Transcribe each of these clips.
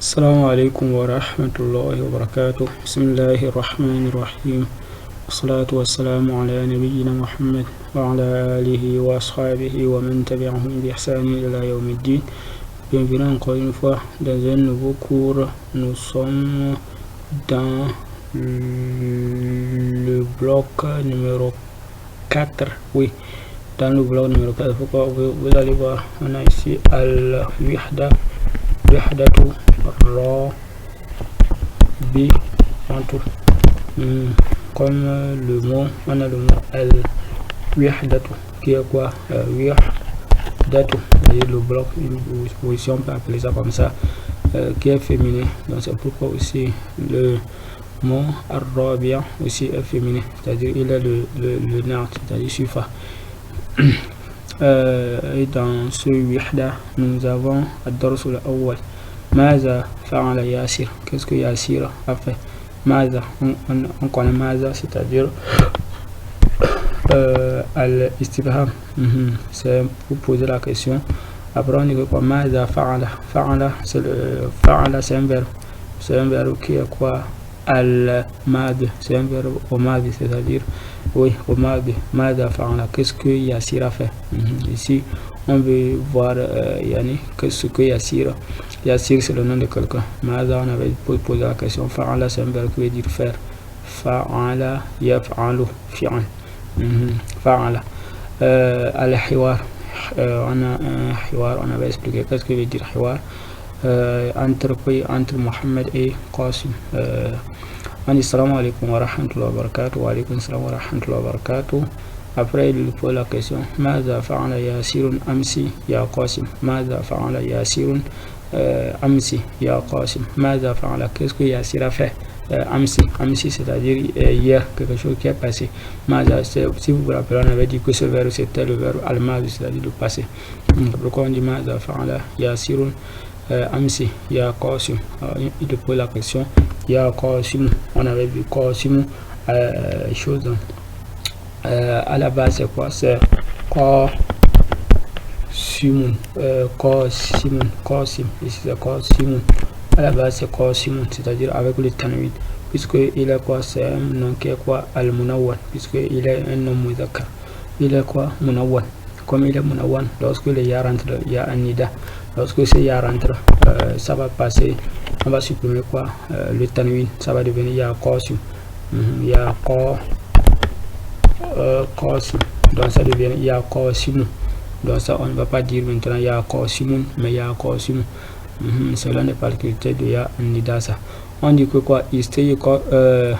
السلام عليكم ورحمة الله وبركاته. بسم الله الرحمن الرحيم، والصلاة والسلام على نبينا محمد وعلى آله وأصحابه ومن تبعهم بإحسان إلى يوم الدين. Bienvenue encore une fois dans un nouveau cours. Nous sommes dans le bloc numéro 4. Oui, dans le bloc numéro 4. Pourquoi vous allez voir, on a ici al-wihda, wihdatu rabi, comme le mot, on a le mot al-wihdatu qui est quoi? Wihdatu, le bloc, si on peut appeler ça comme ça, qui est féminin. Donc c'est pourquoi aussi le mot ar-rabia aussi est féminin, c'est-à-dire il est le naat, c'est-à-dire sufa. Et dans ce wihda, nous avons ad-dars al-awwal. Maza fa'ala Yasir. Qu'est-ce que Yasir a fait? Maza, on connaît Maza, c'est-à-dire al-istifham. C'est pour poser la question. Après on dit quoi? Maza fa'ala. Fa'ala, c'est un verbe. C'est un verbe qui est quoi? Al-mad, c'est un verbe au mad, c'est-à-dire oui, au mad. Maza fa'ala. Qu'est-ce que Yasir a fait? Ici on veut voir qu'est-ce que Yasir. Yasir, c'est le nom de quelqu'un. Maza, on avait posé la question. Fa'ala, c'est un verbe qui veut dire faire. Fa'ala yaf'alu fi'an. Fa'ala. Al-hiwar, on a un hiwar, on avait expliqué qu'est-ce que veut dire hiwar entre Mohammed et Qasim. On dit salam alaikum wa rahmatullahi wa barakatuh. Wa alaikum salam wa rahmatullahi wa barakatuh. Après, il pose la question. Maza fa'ala Yasirun amsi ya Qasim. Maza fa'ala Yasirun amsi ya Qasim. Maza fa'ala. Qu'est-ce que Yasir a fait? Amsi, c'est-à-dire hier, quelque chose qui est passé. Maza, si vous vous rappelez, on avait dit que ce verbe c'était le verbe al-mad, c'est-à-dire le passé. Pourquoi on dit Maza fa'ala Yasirun amsi ya Qasim? Il pose la question. Ya Qasim, on avait vu Qasim, chose à la base c'est quoi? C'est Qasim, ici c'est Qasim. À la base c'est Qasim, c'est-à-dire avec le tanwin, puisque il est quoi? C'est un nom qui est quoi? Al-munawwan, puisque il est un nom muzakkar. Il est quoi? Munawwan. Comme il est munawwan, lorsque le ya rentre, il y a un nida. Lorsque ce ya rentre, ça va passer, on va supprimer quoi? Le tanwin, ça va devenir ya Qasim. Ya Qasim, donc ça devient ya Qasim. Donc ça on ne va pas dire maintenant ya Qasimun, mais ya Qasim. Cela n'est pas le critère de ya nidasa. On dit que quoi? Istayqadha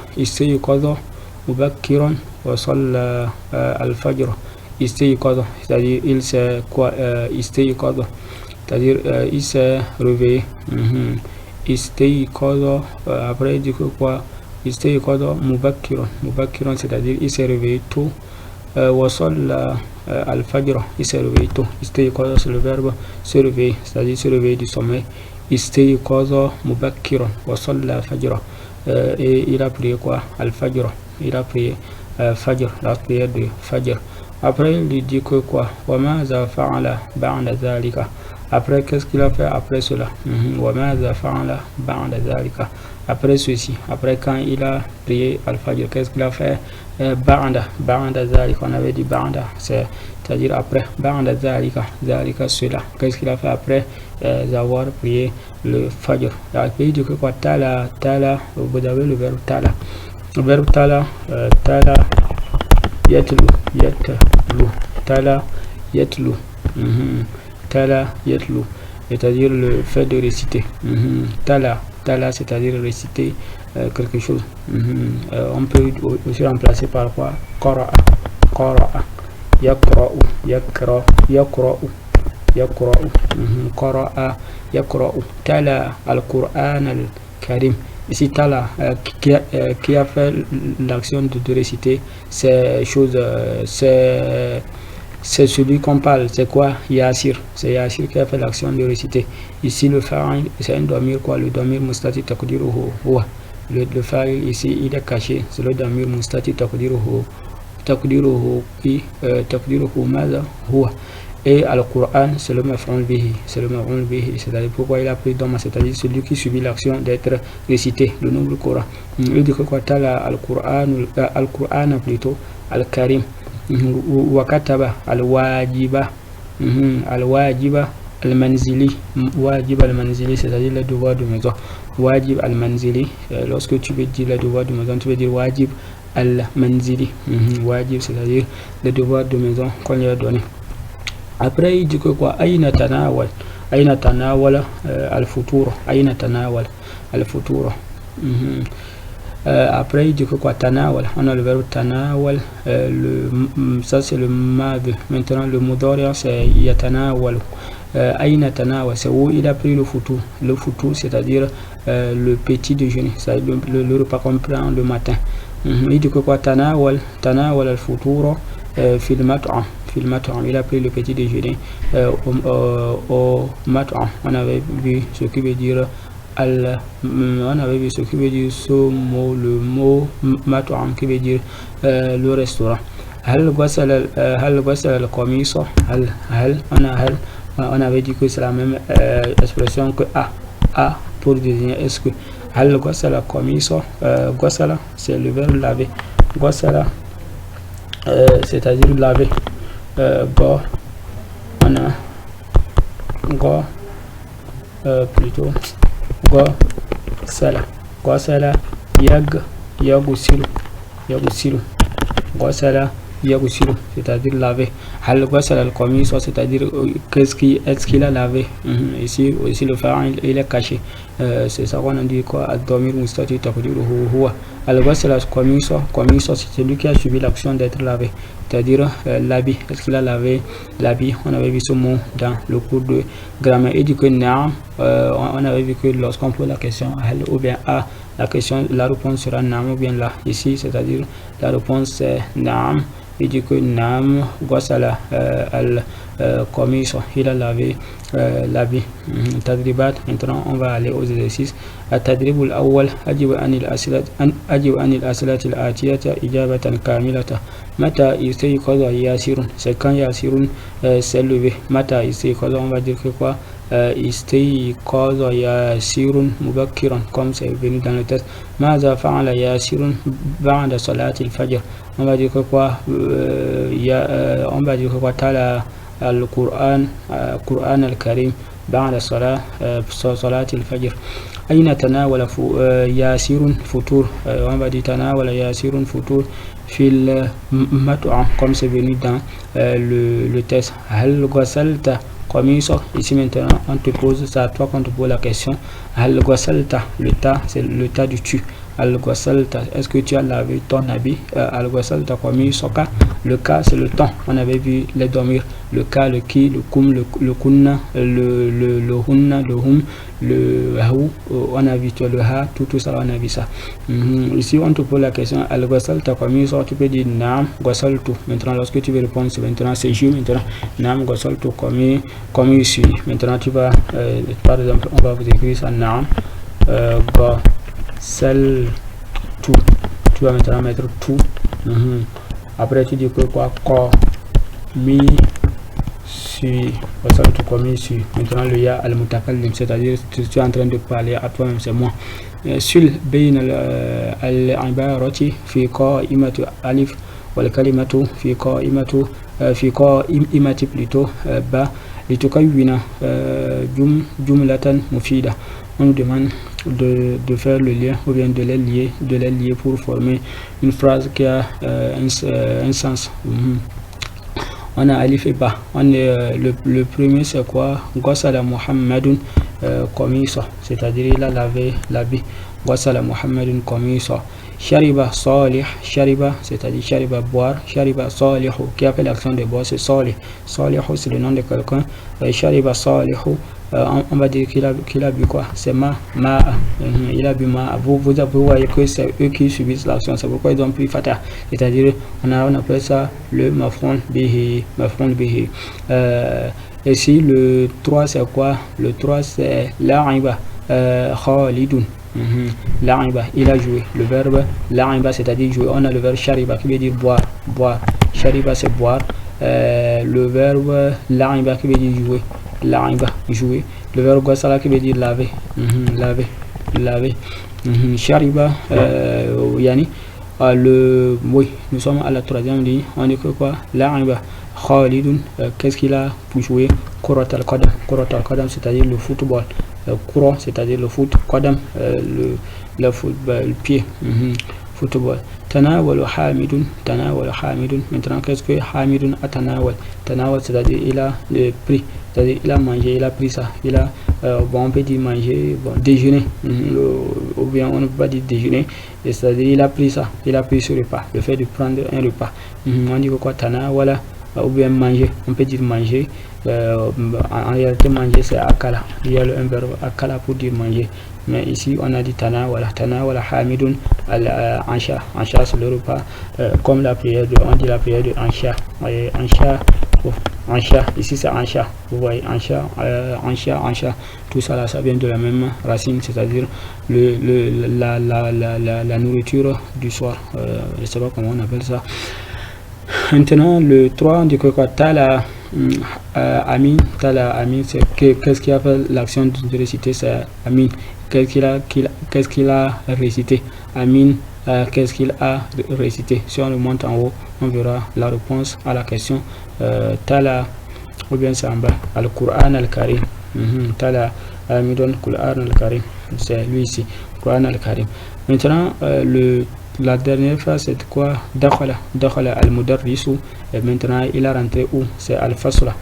mubakkiran wa salla al-fajr. Istayqadha, c'est-à-dire il s'est quoi? Istayqadha, c'est-à-dire il s'est réveillé. Istayqadha, après il dit que quoi? Istayqadha mubakkiran, c'est-à-dire il s'est réveillé tôt. Wa salla al-fajr, il s'est réveillé tôt. Istayqadha, c'est le verbe se réveiller, c'est-à-dire se réveiller du sommeil. Istayqadha mubakkiran wa salla al-fajr, et il a prié quoi? Al-fajr, il a prié fajr, la prière de fajr. Après il lui dit que quoi? Wa maza fa'ala ba'da zalika. Après, qu'est-ce qu'il a fait après cela? Wa maza fa'ala ba'da zalika. Après ceci, après quand il a prié al-fajr, qu'est-ce qu'il a fait? Ba'da zalika, on avait dit ba'da, c'est-à-dire après. Ba'da zalika, cela. Qu'est-ce qu'il a fait après avoir prié le fajr? Il dit que quoi? Tala, vous avez le verbe tala. Le verbe tala, tala yatlu, tala yatlu. Tala yatlu, c'est-à-dire le fait de réciter. Tala, c'est-à-dire réciter quelque chose. On peut aussi remplacer par quoi? Qara'a, yaqra'u, qara'a, yaqra'u. Tala al-Qur'an al-Karim. Ici tala, qui a fait l'action de réciter ces choses, c'est celui qu'on parle. C'est quoi? Yasir, c'est Yasir qui a fait l'action de réciter. Ici le fa'il, c'est un damir quoi? Le damir mustatir taqdiruhu huwa. Le fa'il ici il est caché, c'est le damir mustatir taqdiruhu maza huwa. Et Al-Qur'an, c'est le maf'ul bihi, c'est-à-dire pourquoi il a pris Dhamma, c'est-à-dire celui qui subit l'action d'être récité, le nom du Coran. Il dit que quoi, Al-Qur'an plutôt, Al-Karim, wa kataba Al-Wajiba, Al-Wajiba Al-Manzili, Wajib Al-Manzili, c'est-à-dire le devoir de maison. Wajib Al-Manzili, lorsque tu veux dire le devoir de maison, tu veux dire Wajib Al-Manzili, Wajib, c'est-à-dire le devoir de maison qu'on lui a donné. Après, il dit que quoi, Aïna tanawal al-futur, Aïna tanawal al-futur. Après, il dit que quoi, tanawal, on a le verbe tanawal, ça c'est le mad. Maintenant, le mudari, c'est yatanawal. Aïna tanawal, c'est où il a pris le futur, c'est-à-dire le petit déjeuner, c'est-à-dire le repas qu'on prend le matin. Il dit que quoi, tanawal al-futur fil mat'am. Il a pris le petit déjeuner au mat'am. On avait vu ce qui veut dire ce mot, le mot mat'am qui veut dire le restaurant. Hal ghasala al-qamisa, on avait dit que c'est la même expression que a pour désigner est-ce que hal ghasala al-qamisa, ghasala c'est le verbe laver, ghasala c'est-à-dire laver. Plutôt Ghasala yaghsilu, Ghasala yaghsilu, c'est-à-dire laver. Hal ghasala al-qamis, c'est-à-dire est-ce qu'il a lavé. Ici aussi le fa'il il est caché, c'est ça qu'on a dit quoi, ad-damir mustatir taqdiruhu huwa. Al ghasala al-qamis, c'est celui qui a subi l'action d'être lavé, c'est-à dire l'habit. Est-ce qu'il a lavé l'habit? On avait vu ce mot dans le cours de grammaire. Et du coup, naam, on avait vu que lorsqu'on pose la question hal ou bien a, la réponse sera naam ou bien la. Ici, c'est-à-dire la réponse c'est naam. Et du coup, naam ghasala al-qamis, il a lavé l'habit. Tadribat. Maintenant, on va aller aux exercices. التدريب الأول أجب عن الأسئلة الآتية إجابة كاملة. متى يستيقظ ياسر? C'est quand Yasir s'est levé. متى يستيقظ, on va dire que quoi, استيقظ ياسر مبكرا, comme c'est venu dans le texte. ماذا فعل ياسر بعد صلاة الفجر? On va dire que quoi, تلا القرآن الكريم بعد صلاة الفجر. أين تناول ياسر فطور? On va dire تناول ياسر فطور في المطعم, comme c'est venu dans le texte. هل غسلت قميصك? Ici maintenant on te pose, c'est à toi qu'on te pose la question. هل غسلت, le tas c'est le tas du tu. Al ghasalta, est-ce que tu as lavé ton habit? Al ghasalta qamisaka, le cas c'est le temps. On avait vu les dormir, le cas, le qui, le kum, le kunna, le hunna, le hum, le hou, on a vu le ha, tout ça on a vu ça. Ici on te pose la question al ghasalta qamisaka, tu peux dire naam ghasaltu. Maintenant lorsque tu veux répondre, maintenant c'est je, maintenant naam ghasaltu qamisi. Maintenant tu vas par exemple on va vous écrire ça naam celle tout, tu vas maintenant mettre tout. Après tu dis que quoi, mi si, maintenant le ya al mutakallim, c'est-à-dire tu es en train de parler à toi-même, c'est moi. Sul bayn al ibarati fi qa'imati alif wal kalimatu fi qa'imati plutôt ba litukawwina jumlatan mufida. On nous demande de faire le lien ou bien de les lier pour former une phrase qui a un sens. On a alif et ba. Le premier c'est quoi? Ghasala Muhammadun qamisa, c'est-à-dire il a lavé l'habit. Ghasala Muhammadun qamisa. Shariba Salih, Shariba, c'est-à-dire Shariba boire. Shariba Salihu, qui a fait l'action de boire, c'est Salih. Salihu c'est le nom de quelqu'un. Shariba Salihu, on va dire qu'il a bu quoi? C'est ma, il a bu ma. Vous voyez que c'est eux qui subissent l'action, c'est pourquoi ils ont pris fata, c'est-à-dire on appelle ça le maf'ul bihi. Et si le 3 c'est quoi? Le 3 c'est la'iba Khalidun. La'iba, il a joué. Le verbe la'iba, c'est-à-dire jouer. On a le verbe shariba qui veut dire boire. Shariba c'est boire. le verbe la'iba qui veut dire jouer, la'iba, jouer, le verbe ghasala qui veut dire laver, laver, shariba, yani, oui, nous sommes à la troisième ligne, on dit que quoi, la'iba, Khalidun, qu'est-ce qu'il a pour jouer, Kurat al-Qadam, c'est-à-dire le football, courant, c'est-à-dire le foot, Qadam, le football, le pied, football. Tanawal Hamidun, maintenant qu'est-ce que Hamidun a Tanawal, c'est-à-dire il a pris, c'est-à-dire il a mangé, il a pris ça, il a, bon, on peut dire manger, bon, déjeuner, ou bien on ne peut pas dire déjeuner, c'est-à-dire il a pris ça, il a pris ce repas, le fait de prendre un repas, on dit que quoi, Tanawala, ou bien manger, on peut dire manger, en réalité manger c'est akala, il y a un verbe akala pour dire manger, mais ici on a dit tanawala hamidun ansha c'est le repas, comme la prière de, on dit la prière de ansha, ici c'est ansha, vous voyez ansha, tout ça là ça vient de la même racine, c'est-à-dire la nourriture du soir, je sais pas comment on appelle ça. Maintenant, le 3, on dit que quoi, Tala Amin, c'est qu'est-ce qui a fait l'action de réciter, c'est Amin. Qu'est-ce qu'il a récité, Amin, qu'est-ce qu'il a récité. Si on remonte en haut, on verra la réponse à la question. Tala, ou bien c'est en bas, Al-Qur'an Al-Karim. Tala Amidon Qur'an Al-Karim, c'est lui ici, Qur'an Al-Karim. Maintenant, la dernière phrase c'est quoi, dakhala al-mudarrisu, et maintenant il a rentré où, c'est al-fasla.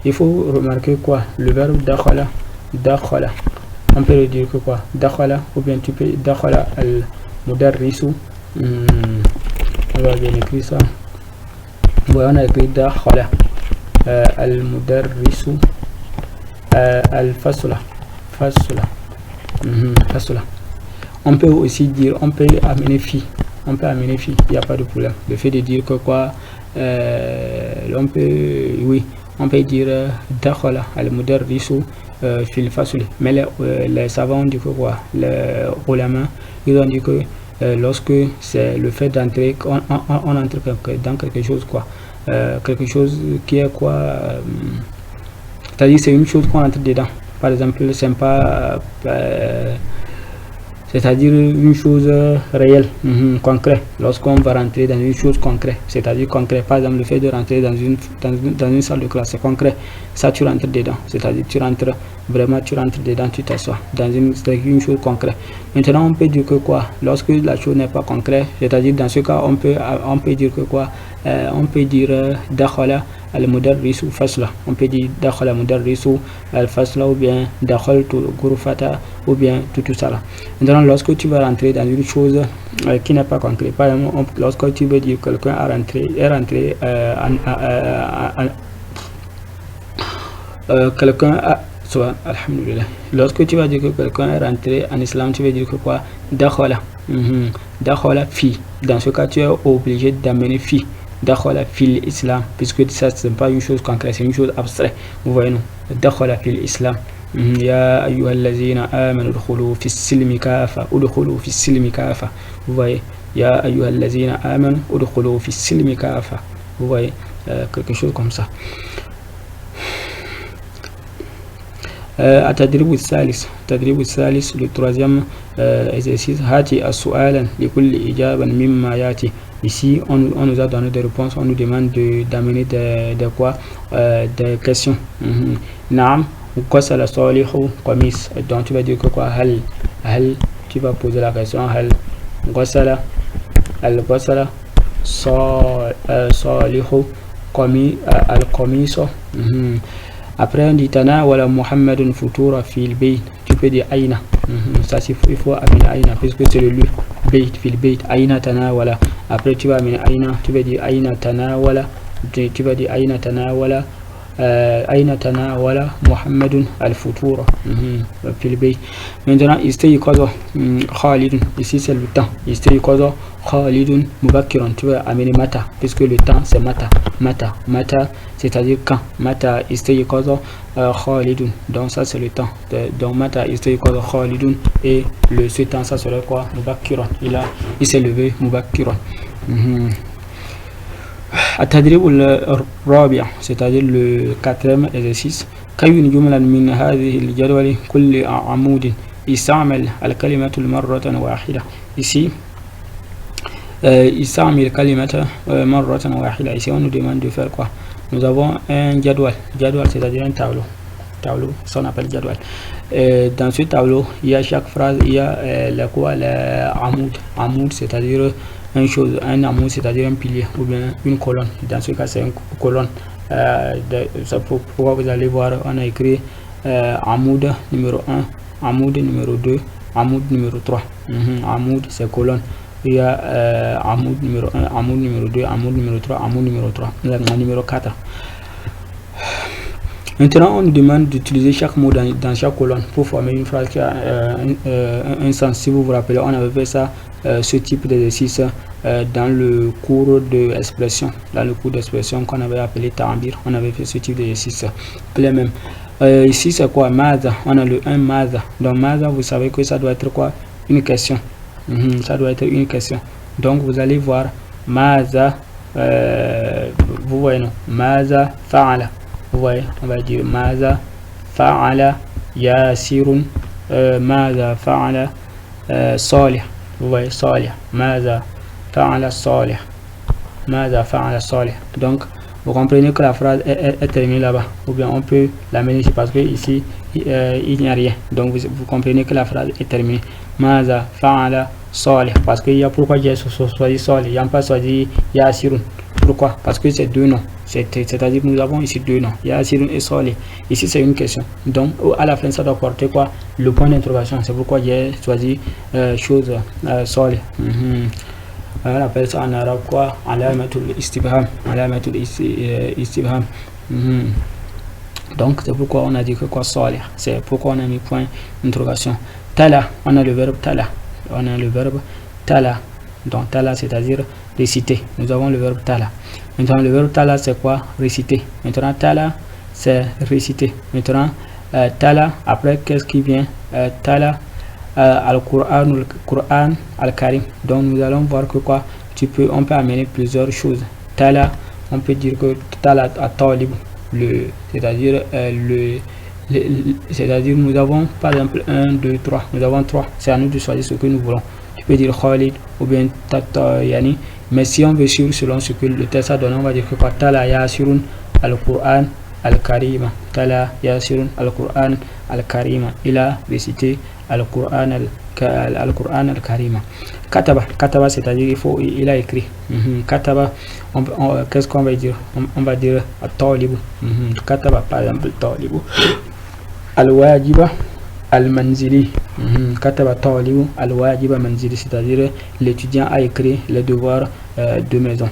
Il faut remarquer quoi, le verbe dakhala, on peut le dire que quoi, dakhala, ou bien tu peux dakhala al-mudarrisu, on va bien écrire ça, voilà, on a écrit dakhala al-mudarrisu al-fasla, fasla. On peut aussi dire, on peut amener fi, il n'y a pas de problème. Le fait de dire que quoi, on peut dire dakhala al-mudarrisu fil fasli, mais les savants disent que quoi, les ulama, ils ont dit que lorsque c'est le fait d'entrer, on entre dans quelque chose quoi, quelque chose qui est quoi, c'est-à-dire c'est une chose qu'on entre dedans. Par exemple, c'est pas c'est-à-dire une chose réelle, concrète. Lorsqu'on va rentrer dans une chose concrète, c'est-à-dire concret, par exemple le fait de rentrer dans une salle de classe, c'est concret, ça tu rentres dedans, c'est-à-dire tu rentres vraiment, tu rentres dedans, tu t'assois dans une chose concrète. Maintenant on peut dire que quoi, lorsque la chose n'est pas concrète, c'est-à-dire dans ce cas on peut dire que quoi, on peut dire dakhala al-mudarrisu fasla, on peut dire dakhala al-mudarrisu al-fasla, ou bien dakhaltu ghurfata, ou bien tout ça là. Maintenant lorsque tu vas rentrer dans une chose qui n'est pas concrète, par exemple lorsque tu veux dire quelqu'un est rentré quelqu'un a soit alhamdulillah, lorsque tu vas dire que quelqu'un est rentré en islam, tu veux dire que quoi, dakhala, dakhala fi, dans ce cas tu es obligé d'amener fi, dakhala fil islam, puisque ça c'est pas une chose concrète, c'est une chose abstraite, vous voyez non, dakhala fil islam. Ya ayyuhallazina amanu udkhulu fis silmi kafa, vous voyez, ya ayyuhallazina amanu udkhulu fis silmi kafa, vous voyez, quelque chose comme ça. التدريب الثالث le troisième exercice. هاتي السؤالا لكل إجابة مما يأتي. Ici on nous a donné des réponses, on nous demande d'amener des questions. Naam غسل صالح قميص, donc tu vas dire que quoi, hal tu vas poser la question, hal غسل al-غسل صالح al-قميص. Après on dit tanawala Muhammadun futura fil bayt, tu peux dire aina, ça il faut amener aina puisque c'est le lieu, bayt fil bayt, aina tanawala. Après tu vas amener aina, tu vas dire aina tanawala, tu vas dire aina tanawala Muhammadun al-futura fil bayt. Maintenant istayqaza Khalidun, ici c'est le temps, istayqaza Khalidun mubakkiran, tu vas amener mata puisque le temps c'est mata, c'est-à-dire quand, mata istayqaza Khalidun, donc ça c'est le temps, donc mata istayqaza Khalidun, et ce temps ça serait quoi, mubakkiran, il s'est levé mubakkiran. التدريب الرابع c'est-à-dire le quatrième exercice كون جملا من هذه الجدول كل عمود استعمل الكلمة مرة واحدة. Ici استعمل الكلمة مرة واحدة. Ici on nous demande de faire quoi? Nous avons un jadwal c'est-à-dire un tableau, ça on appelle jadwal. Dans ce tableau il y a chaque phrase, il y a amoud c'est-à-dire un amoud c'est-à-dire un pilier ou bien une colonne. Dans ce cas c'est une colonne. Pourquoi vous allez voir on a écrit amoud numéro 1, amoud numéro 2, amoud numéro 3. Amoud c'est colonne. Il y a amoud numéro 1, amoud numéro 2, amoud numéro 3, amoud numéro 3, numéro 4. Maintenant, on nous demande d'utiliser chaque mot dans chaque colonne pour former une phrase qui a un sens. Si vous vous rappelez, on avait fait ça, ce type d'exercice dans le cours d'expression. Dans le cours d'expression qu'on avait appelé Ta'ambir, on avait fait ce type d'exercice. Les mêmes. Ici, c'est quoi? Maza. On a le 1 Maza. Donc, Maza, vous savez que ça doit être quoi? Une question. Ça doit être une question. Donc, vous allez voir Maza. Vous voyez, non? Maza Fa'ala. Vous voyez, on va dire Maza Fa'ala Yasirun, Maza Fa'ala Salih. Vous voyez, Salih. Maza Fa'ala Salih. Maza Fa'ala Salih. Donc, vous comprenez que la phrase est terminée là-bas. Ou bien on peut l'amener ici parce que ici, il n'y a rien. Donc, vous comprenez que la phrase est terminée. Maza Fa'ala Salih. Parce qu'il y a pourquoi j'ai choisi Salih. Il n'y a pas choisi Yasirun. Pourquoi? Parce que c'est deux noms. C'est-à-dire que nous avons ici deux noms. Yasirun et Salih. Ici, c'est une question. Donc, à la fin, ça doit porter quoi? Le point d'interrogation. C'est pourquoi j'ai choisi chose Salih. On appelle ça en arabe quoi? Alamatul istibham. Alamatul istibham. Donc, c'est pourquoi on a dit que quoi? Salih. C'est pourquoi on a mis point d'interrogation. Tala. On a le verbe tala. On a le verbe tala. Donc, tala, c'est-à-dire réciter. Nous avons le verbe tala. Maintenant, le verbe tala, c'est quoi? Réciter. Maintenant, tala, c'est réciter. Maintenant, tala, après, qu'est-ce qui vient? Tala, Al-Qur'an, Al-Karim. Donc, nous allons voir que quoi? On peut amener plusieurs choses. Tala, on peut dire que tala at-talib, c'est-à-dire c'est-à-dire nous avons par exemple 1, 2, 3. Nous avons 3. C'est à nous de choisir ce que nous voulons. Tu peux dire Khalid ou bien Tata Yani. Mais si on veut suivre selon ce que le texte a donné, on va dire que quoi? Tala Yasirun Al-Qur'an Al-Karima. Tala Yasirun Al-Qur'an Al-Karima. Il a récité Al-Qur'an Al-Karima. Kataba, c'est-à-dire il a écrit. Kataba, qu'est-ce qu'on va dire? On va dire At-Talibu. Kataba, par exemple, Talibu. Al-Wajiba Al-Manzili. Kataba Talibu Al-Wajiba Manzili, c'est-à-dire l'étudiant a écrit les devoirs de maison.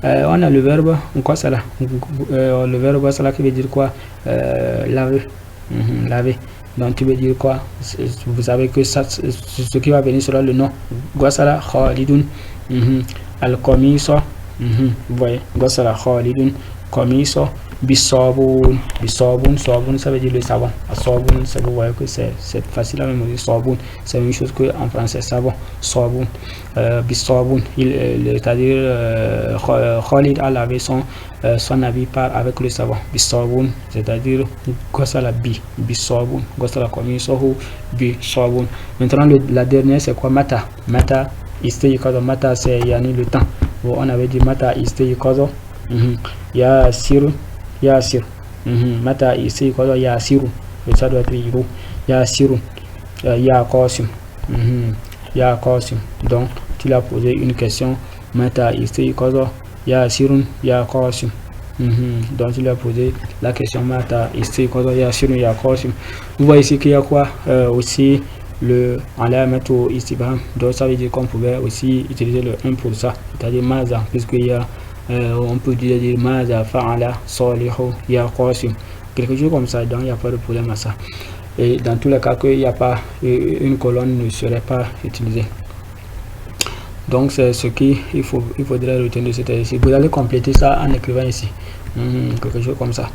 On a le verbe Ghasala. Le verbe Ghasala qui veut dire quoi? Laver. Laver. Donc tu veux dire quoi? Vous savez que ça, ce qui va venir sera le nom. Ghasala Khalidun Al-Qamisa. Vous voyez, Ghasala Khalidun Qamisa Bisabun. Bisabun, sabun, ça veut dire le savon. Sabun, ça vous voyez que c'est facile à mémoriser. Sabun, c'est une chose que en français savon. Sabun, bisabun, c'est-à-dire Khalid a lavé son habit avec le savon. Bisabun, c'est-à-dire Ghasala bisabun, Ghasala qamisahu bisabun. Maintenant la dernière c'est quoi? Mata. Mata istayqaza. Mata c'est yani le temps. Bon, on avait dit mata istayqaza. Yasir. Yasir. Mata ici quoi? Yasiru. Ça doit être Yiro. Yasiru. Ya Qasim. Ya Qasim. Donc tu l'as posé une question. Mata ici quoi? Yasirun Ya Qasim. Donc tu l'as posé la question. Mata ici quoi? Yasirun Ya Qasim. Vous voyez ici qu'il y a quoi? Aussi le alamatu istibham. Donc ça veut dire qu'on pouvait aussi utiliser le 1 pour ça. C'est-à-dire maza, puisqu'il y a on peut dire Maza Fa'ala Salihu Ya Qasim, quelque chose comme ça. Donc il n'y a pas de problème à ça. Et dans tous les cas qu'il n'y a pas une colonne ne serait pas utilisée. Donc c'est ce qu'il faudrait retenir de cet exercice. Vous allez compléter ça en écrivant ici quelque chose comme ça.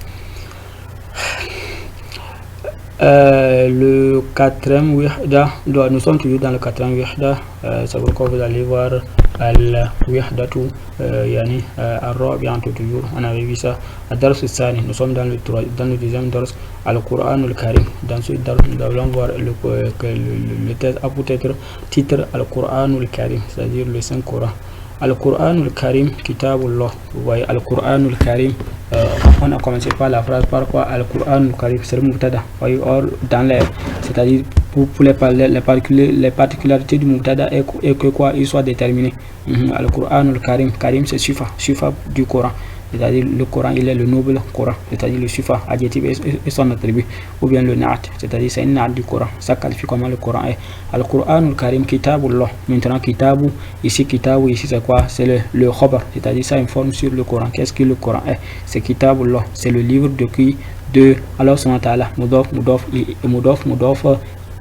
Le quatrième wihda, nous sommes toujours dans le quatrième wihda. C'est pourquoi vous allez voir الوحدة يعني الرابعة toujours on avait vu ça الدرس الثاني nous sommes dans le deuxième dars القرآن الكريم. Dans ce dars nous allons voir le texte a peut-être titre القرآن الكريم, c'est-à-dire le Saint Coran. Al-Qur'an al-Karim, Kitabullah. Vous voyez, Al-Qur'an al-Karim, on a commencé par la phrase par quoi Al-Qur'an al-Karim, c'est le Mubtada. Or, dans les, c'est-à-dire pour les particularités du Mubtada et que quoi, il soit déterminé. Al-Qur'an al-Karim, Karim c'est Sufa du Coran. C'est-à-dire le Coran, il est le noble Coran, c'est-à-dire le Sufa, adjectif et son attribut, ou bien le Na'at, c'est-à-dire c'est une Na'at du Coran, ça qualifie comment le Coran est. Al-Qur'an al-Karim, Kitabullah. Maintenant, Kitabu, ici c'est quoi? C'est le Khabar, c'est-à-dire ça informe sur le Coran. Qu'est-ce que le Coran est? C'est Kitabullah, c'est le livre de qui? De Allah subhanahu wa ta'ala, Mudaf,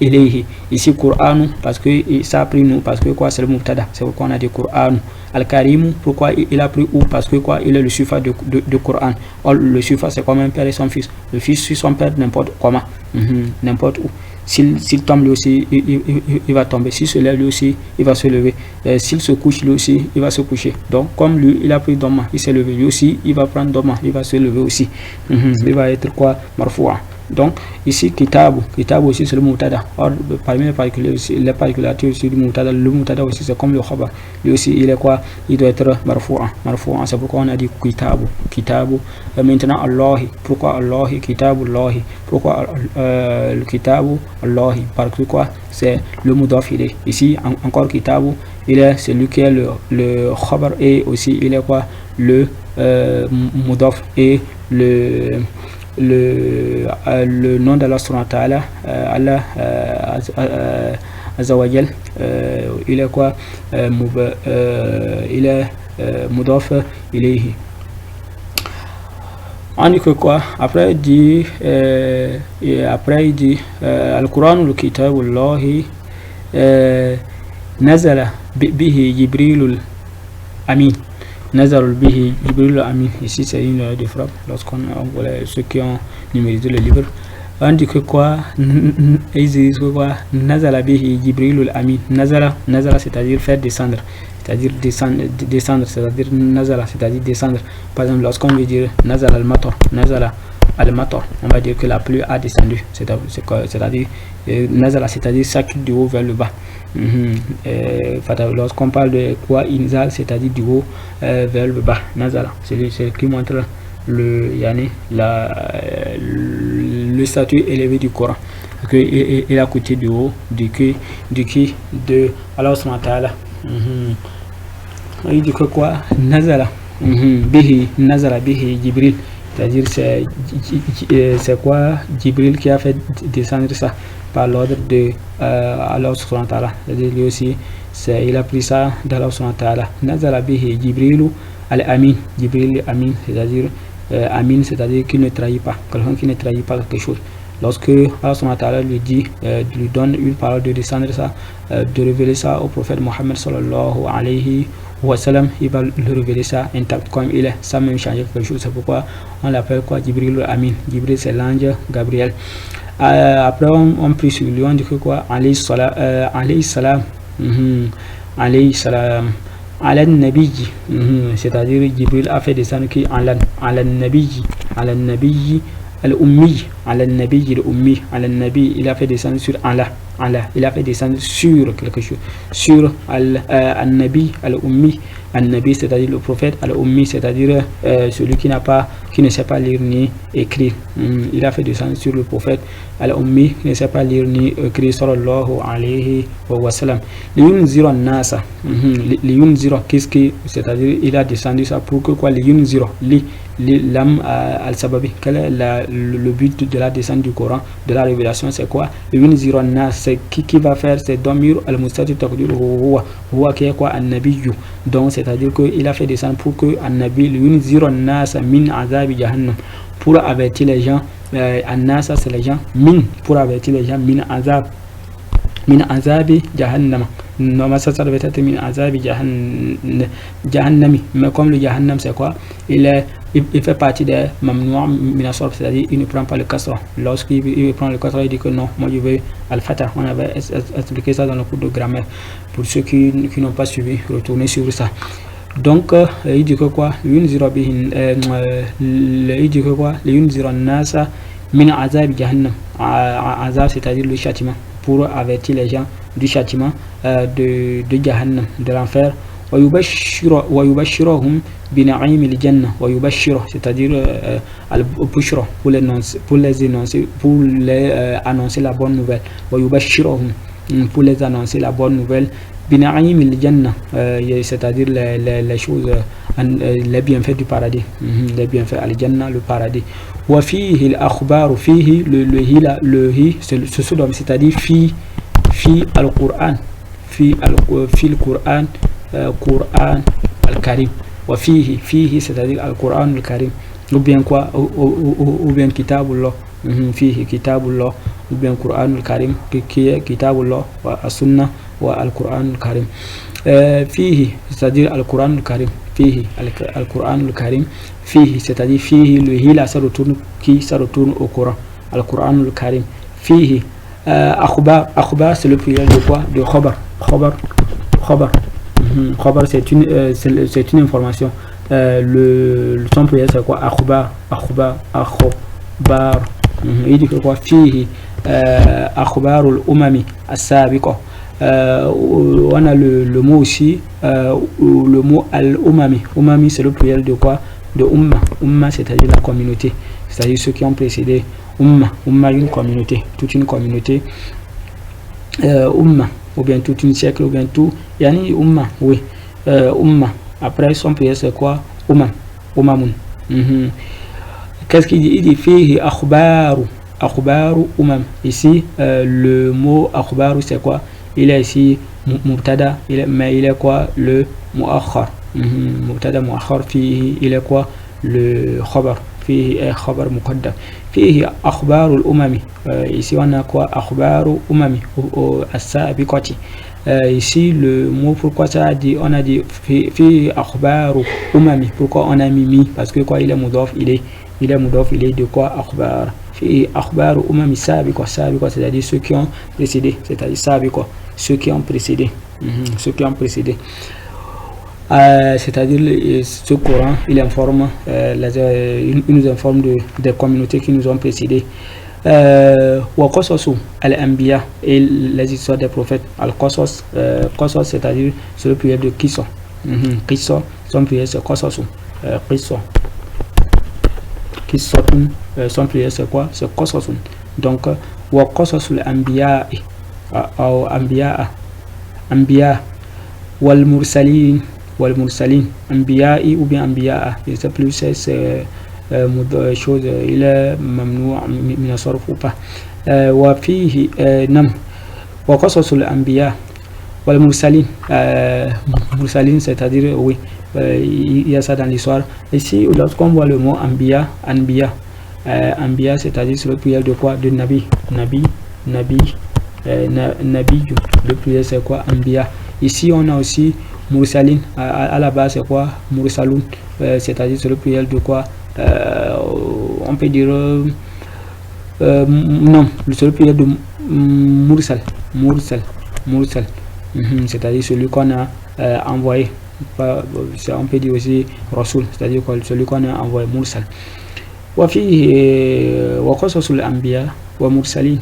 ilayhi. Ici Qur'an parce que ça a pris nous, parce que quoi, c'est le Mubtada, c'est pourquoi on a dit Qur'an. Al-Karim, pourquoi il a pris où? Parce que quoi, il est le Sufa de Qur'an. Or, le Sufa c'est comme un père et son fils. Le fils suit son père n'importe comment, n'importe où. S'il tombe lui aussi, il va tomber. S'il se lève lui aussi, il va se lever. S'il se couche lui aussi, il va se coucher. Donc comme lui, il a pris Doma, il s'est levé. Lui aussi, il va prendre Doma, il va se lever aussi. Il va être quoi? Marfoua. Donc ici Kitabu aussi c'est le Mubtada. Or parmi les particularités aussi du Mubtada, le Mubtada aussi c'est comme le Khabar. Lui aussi il est quoi? Il doit être marfoua. C'est pourquoi on a dit Kitabu. Maintenant Allahi, pourquoi Allahi? Kitabullahi. Pourquoi le Kitabu Allahi? Parce que quoi, c'est le Mudaf ilayhi. Ici encore Kitabu, il est celui qui est le Khabar et aussi il est quoi? Le Mudaf et le nom d'Allah subhanahu wa ta'ala, Allah azza wa jal, il est quoi? Il est mudaf ilayhi. On dit que quoi? Après il dit Al-Qur'an al-Kitabullahi nazala bihi Jibrilul Amin. Nazarul bihi Jibril Amin. Ici c'est une erreur de frappe lorsqu'on ceux qui ont numérisé le livre. On dit que quoi? Ils disent que quoi? Nazala bihi Jibril Amin. Nazala c'est-à-dire faire descendre, c'est-à-dire descendre, c'est-à-dire nazala, c'est-à-dire descendre. Par exemple, lorsqu'on veut dire nazala al-matar, on va dire que la pluie a descendu, c'est-à-dire nazala, c'est-à-dire ça quitte du haut vers le bas. Lorsqu'on parle de quoi inzal, c'est-à-dire du haut vers le bas. Nazala, c'est qui montre le statut élevé du Coran, que il a coûté du haut de Allah subhanahu wa ta'ala. Il dit que quoi? Nazala bihi Jibril, c'est-à-dire c'est quoi? Jibril qui a fait descendre ça par l'ordre de Allah subhanahu wa ta'ala. C'est-à-dire lui aussi il a pris ça d'Allah subhanahu wa ta'ala. Nazala bihi Jibrilu al-Amin. Jibril Amin, c'est-à-dire Amin, c'est-à-dire qu'il ne trahit pas, quelqu'un qui ne trahit pas quelque chose. Lorsque Allah subhanahu wa ta'ala lui donne une parole de descendre ça, de révéler ça au prophète Mohammed sallallahu alayhi wa sallam, il va le révéler ça intact comme il est, sans même changer quelque chose. C'est pourquoi on l'appelle quoi? Jibril al-Amin. Jibril c'est l'ange Gabriel. Après on prie sur lui, on dit que quoi? Alayhi salam ala nabiyyi, c'est-à-dire Jibril a fait descendre qui? Ala nabiyyi al-ummi, ala nabiyyi al-ummi, ala nabi, il a fait descendre sur Allah, il a fait descendre sur quelque chose, sur al-nabi al-ummi. An-Nabi, c'est-à-dire le prophète, al-Ummi, c'est-à-dire celui qui ne sait pas lire ni écrire. Il a fait descendre sur le prophète, al-Ummi, qui ne sait pas lire ni écrire, sallallahu alayhi wa sallam. Liyunzira an-nasa, liyunzira, qu'est-ce que, c'est-à-dire il a descendu ça pour que quoi? Liyunzira, l'âme al-sababi. Quel est le but de la descente du Coran, de la révélation? C'est quoi? Liyunzira an-nas, c'est qui va faire? C'est Damir al-Mustati taqdir huwa qui est quoi? An-Nabiyyu. Donc c'est-à-dire qu'il a fait descendre pour que An-Nabi yunzira an-nas min azabi jahannam, pour avertir les gens, an-nas c'est les gens, pour avertir les gens min azabi jahannam, normalement ça devait être min azab jahannami, mais comme le jahannam c'est quoi, il fait partie des mamnoua min as-sarf, c'est-à-dire il ne prend pas le kasra. Lorsqu'il prend le kasra, il dit que non, moi je veux al-fatah. On avait expliqué ça dans le cours de grammaire. Pour ceux qui n'ont pas suivi, retournez sur ça. Donc il dit que quoi, il dit que quoi, nasa min azab jahannam, azab c'est-à-dire le châtiment, pour avertir les gens du châtiment de jahannam, de l'enfer. Wa yubashshiruhum bi na'im al-janna, wa yubashshiru c'est-à-dire al-bushra, pour les annoncer la bonne nouvelle. Wa yubashshiruhum, pour les annoncer la bonne nouvelle. Bina'im al-janna, c'est-à-dire les choses, les bienfaits du paradis, les bienfaits al-janna, le paradis. Wa fihi al-akhbar, fihi le hi c'est-à-dire fi al-Qur'an, fi al-Qur'an, Qur'an al-Karim. Wa fihi c'est-à-dire al-Qur'an al-Karim, ou bien quoi, ou bien kitabullah, fihi kitabullah, ou bien Qur'an al-Karim qui est kitabullah wa as-sunnah wa al-Qur'an al-Karim. Fihi c'est-à-dire al-Qur'an al-Karim, fihi al-Qur'an al-Karim, fihi c'est-à-dire fihi le hila ça retourne au Coran, al-Qur'an al-Karim. Fihi akhbar c'est le pluriel de quoi, de khabar. Khabar c'est une information. Son pluriel c'est quoi, akhbar. Il dit que quoi, fihi akhbarul umami as-sabiqa. On a le mot aussi, le mot al-umami. Umami c'est le pluriel de quoi, de umma c'est-à-dire la communauté, c'est-à-dire ceux qui ont précédé. Umma une communauté, toute une communauté. Umma ou bien toute une siècle, ou bien tout yani umma, oui, umma. Après son pluriel c'est quoi, umamun. Qu'est-ce qu'il dit? Il dit fihi akhbaru umam. Ici le mot akhbaru c'est quoi, il est ici mubtada, mais il est quoi, le muakhar. Mubtada muakhar. Fihi il est quoi, le khabar. Fihi est khabar muqaddam. Fihi akhbarul umami. Ici on a quoi, akhbaru umami as-sabiqati. Ici le mot, pourquoi ça a dit, on a dit fihi akhbaru umami, pourquoi on a mis parce que quoi, il est mudaf, il est de quoi, akhbar. Fihi akhbaru umami sabiqa, c'est-à-dire ceux qui ont précédé, c'est-à-dire sabiqa, ceux qui ont précédé, c'est-à-dire ce Coran, il informe, il nous informe des communautés qui nous ont précédés. Wa qasasu al-anbiya, et les histoires des prophètes. Al-qasas, qasas c'est-à-dire c'est le pluriel de qissa. Qissa, son pluriel c'est qasasu. Qissatun, son pluriel c'est quoi, c'est qasasun. Donc wa qasasul anbiya ou anbiya wal mursalin, anbiya ou bien anbiya, je sais plus, c'est chose, il est mamnou min as-sarf ou pas. Wa fihi nam wa qasasul anbiya wal mursalin, c'est-à-dire oui, il y a ça dans l'histoire. Ici lorsqu'on voit le mot anbiya, c'est-à-dire c'est le pluriel de quoi, de nabi, le pluriel c'est quoi, anbiya. Ici on a aussi mursalin, à la base c'est quoi, mursalun, c'est-à-dire c'est le pluriel de quoi, on peut dire non, c'est le pluriel de mursal, c'est-à-dire celui qu'on a envoyé. On peut dire aussi rasul, c'est-à-dire celui qu'on a envoyé, mursal. Wa fihi wa qasasul anbiya wa mursalin.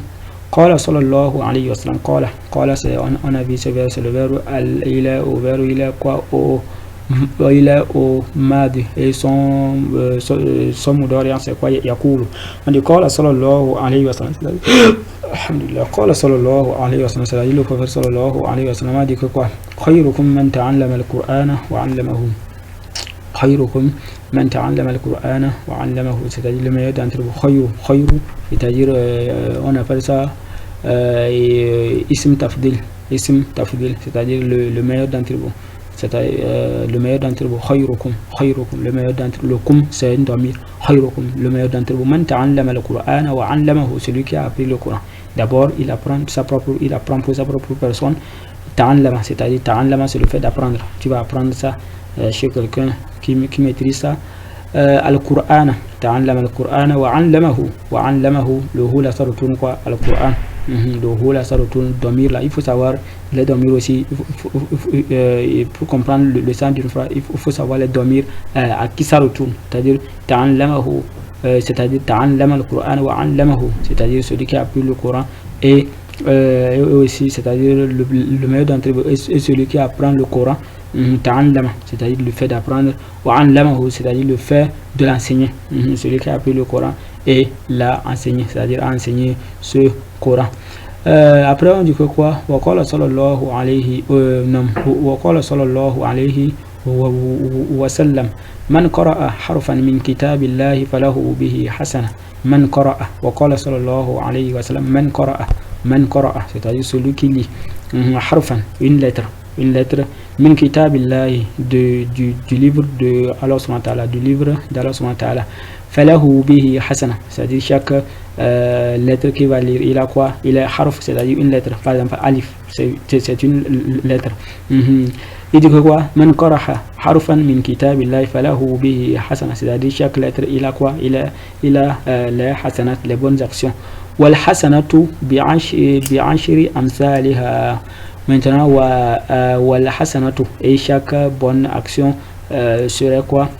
Qala sallallahu alayhi wa sallam, qala c'est, on a vu ce verbe, c'est le verbe il est au verbe, il est quoi, il est au madi, et son mudari c'est quoi, yaqulu. On dit qala sallallahu alayhi wa sallam, alhamdulillah, qala sallallahu alayhi wa sallam, c'est-à-dire le prophète sallallahu alayhi wa sallam a dit que quoi, khayrukum man ta'allama al-Qur'ana wa 'allamahu. Khayrukum man ta'allama al-Qur'ana wa 'allamahu, c'est-à-dire le meilleur d'entre vous. Khayru, c'est-à-dire on appelle ça ism tafdil, c'est-à-dire le meilleur d'entre vous, c'est-à-dire le meilleur d'entre vous. Khayrukum, le meilleur d'entre vous. Le kum c'est un damir. Khayrukum, le meilleur d'entre vous. Man ta'allama al-Qur'ana wa 'allamahu, celui qui a appris le Coran. D'abord il apprend pour sa propre personne, ta'allama, c'est-à-dire ta'allama, c'est le fait d'apprendre. Tu vas apprendre ça chez quelqu'un qui maîtrise ça. Al-Qur'an, ta'allama al-Qur'an wa 'allamahu, le hu là ça retourne quoi? Al-Qur'an. Le hu là ça retourne domir là. Il faut savoir les domir aussi. Pour comprendre le sens d'une phrase, il faut savoir les domir à qui ça retourne. C'est-à-dire ta'allamahu, c'est-à-dire ta'allama al-Qur'an wa 'allamahu, c'est-à-dire celui qui a appris le Coran et aussi, c'est-à-dire le meilleur d'entre eux est celui qui apprend le Coran. Ta'allama, c'est-à-dire le fait d'apprendre, wa 'allamahu, c'est-à-dire le fait de l'enseigner. Celui qui a appris le Coran et l'a enseigné, c'est-à-dire a enseigné ce Coran. Après on dit que quoi? Wa qala sallallahu alayhi wa sallam, man qara'a harfan min kitabillahi falahu bihi hasana. Man qara'a, wa qala sallallahu alayhi wa sallam, man qara'a, c'est-à-dire celui qui lit harfan, une lettre min kitabillahi, du livre de Allah subhanahu wa ta'ala, du livre d'Allah subhanahu wa ta'ala, falahu bihi hasana, c'est-à-dire chaque lettre qu'il va lire, il a quoi? Il a harf, c'est-à-dire une lettre. Par exemple alif, c'est une lettre. Il dit que quoi? Man qara'a harfan min kitabillahi falahu bihi hasana, c'est-à-dire chaque lettre il a quoi? Il a les hasanat, les bonnes actions. Wal hasanatu bi'ashri amsalha. Maintenant wal hasanatu, et chaque bonne action serait quoi?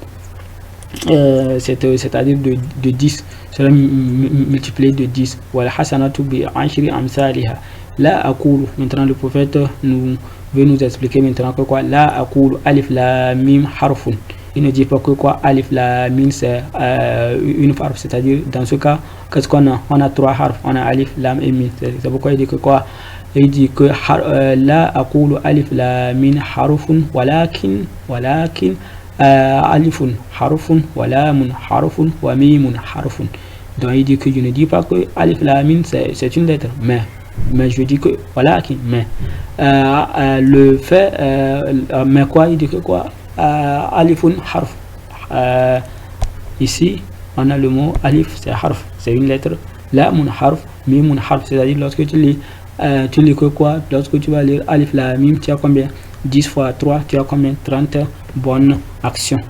C'est-à-dire de 10, cela multiplié de 10. Wal hasanatu bi ashri amsalha. La aqulu, maintenant le prophète veut nous expliquer maintenant que quoi? La aqulu alif lam mim harfun. Il ne dit pas que quoi? Alif lam mim c'est une harf, c'est-à-dire dans ce cas qu'est-ce qu'on a? On a 3 harfs, on a alif lam et mim. C'est pourquoi il dit que quoi? Il dit que la aqulu alif lam mim harfun walakin alifun harfun wa lamun harfun wa mimun harfun. Donc il dit que je ne dis pas que alif lam mim c'est une lettre, mais je dis que walakin, mais le fait mais quoi? Il dit que quoi? Alifun harf, ici on a le mot alif, c'est harf, c'est une lettre. Lamun harf, mimun harf, c'est-à-dire lorsque tu lis que quoi? Lorsque tu vas lire alif lam mim, tu as combien? 10 fois 3, tu as combien? 30 bonnes actions.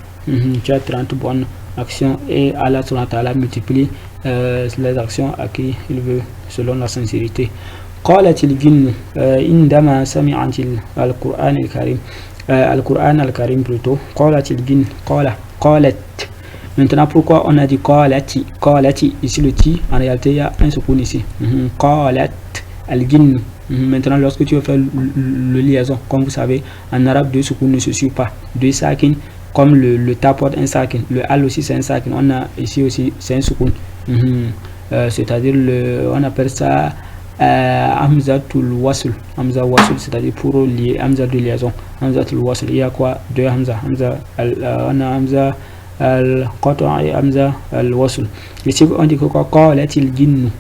Tu as 30 bonnes actions, et Allah subhanahu wa ta'ala multiplie les actions à qui il veut selon la sincérité. قالت الجن عندما سمعت القرآن الكريم القرآن الكريم plutôt. قالت الجن, قالت. Maintenant pourquoi on a dit qalati? Ici le ti, en réalité il y a un soukoun ici. Qalat al-jinn. Maintenant lorsque tu veux faire le liaison, comme vous savez en arabe deux soukoun ne se suivent pas, deux sakin, comme le ta porte un sakin, le al aussi c'est un sakin, on a ici aussi c'est un soukoun. C'est-à-dire on appelle ça hamzatul wasl, c'est-à-dire pour lier, hamza de liaison, hamzatul wasl. Il y a quoi? Deux hamza, on a hamza al-qata' et hamza al-wasl. Ici on dit que quoi? Qalatil jinn,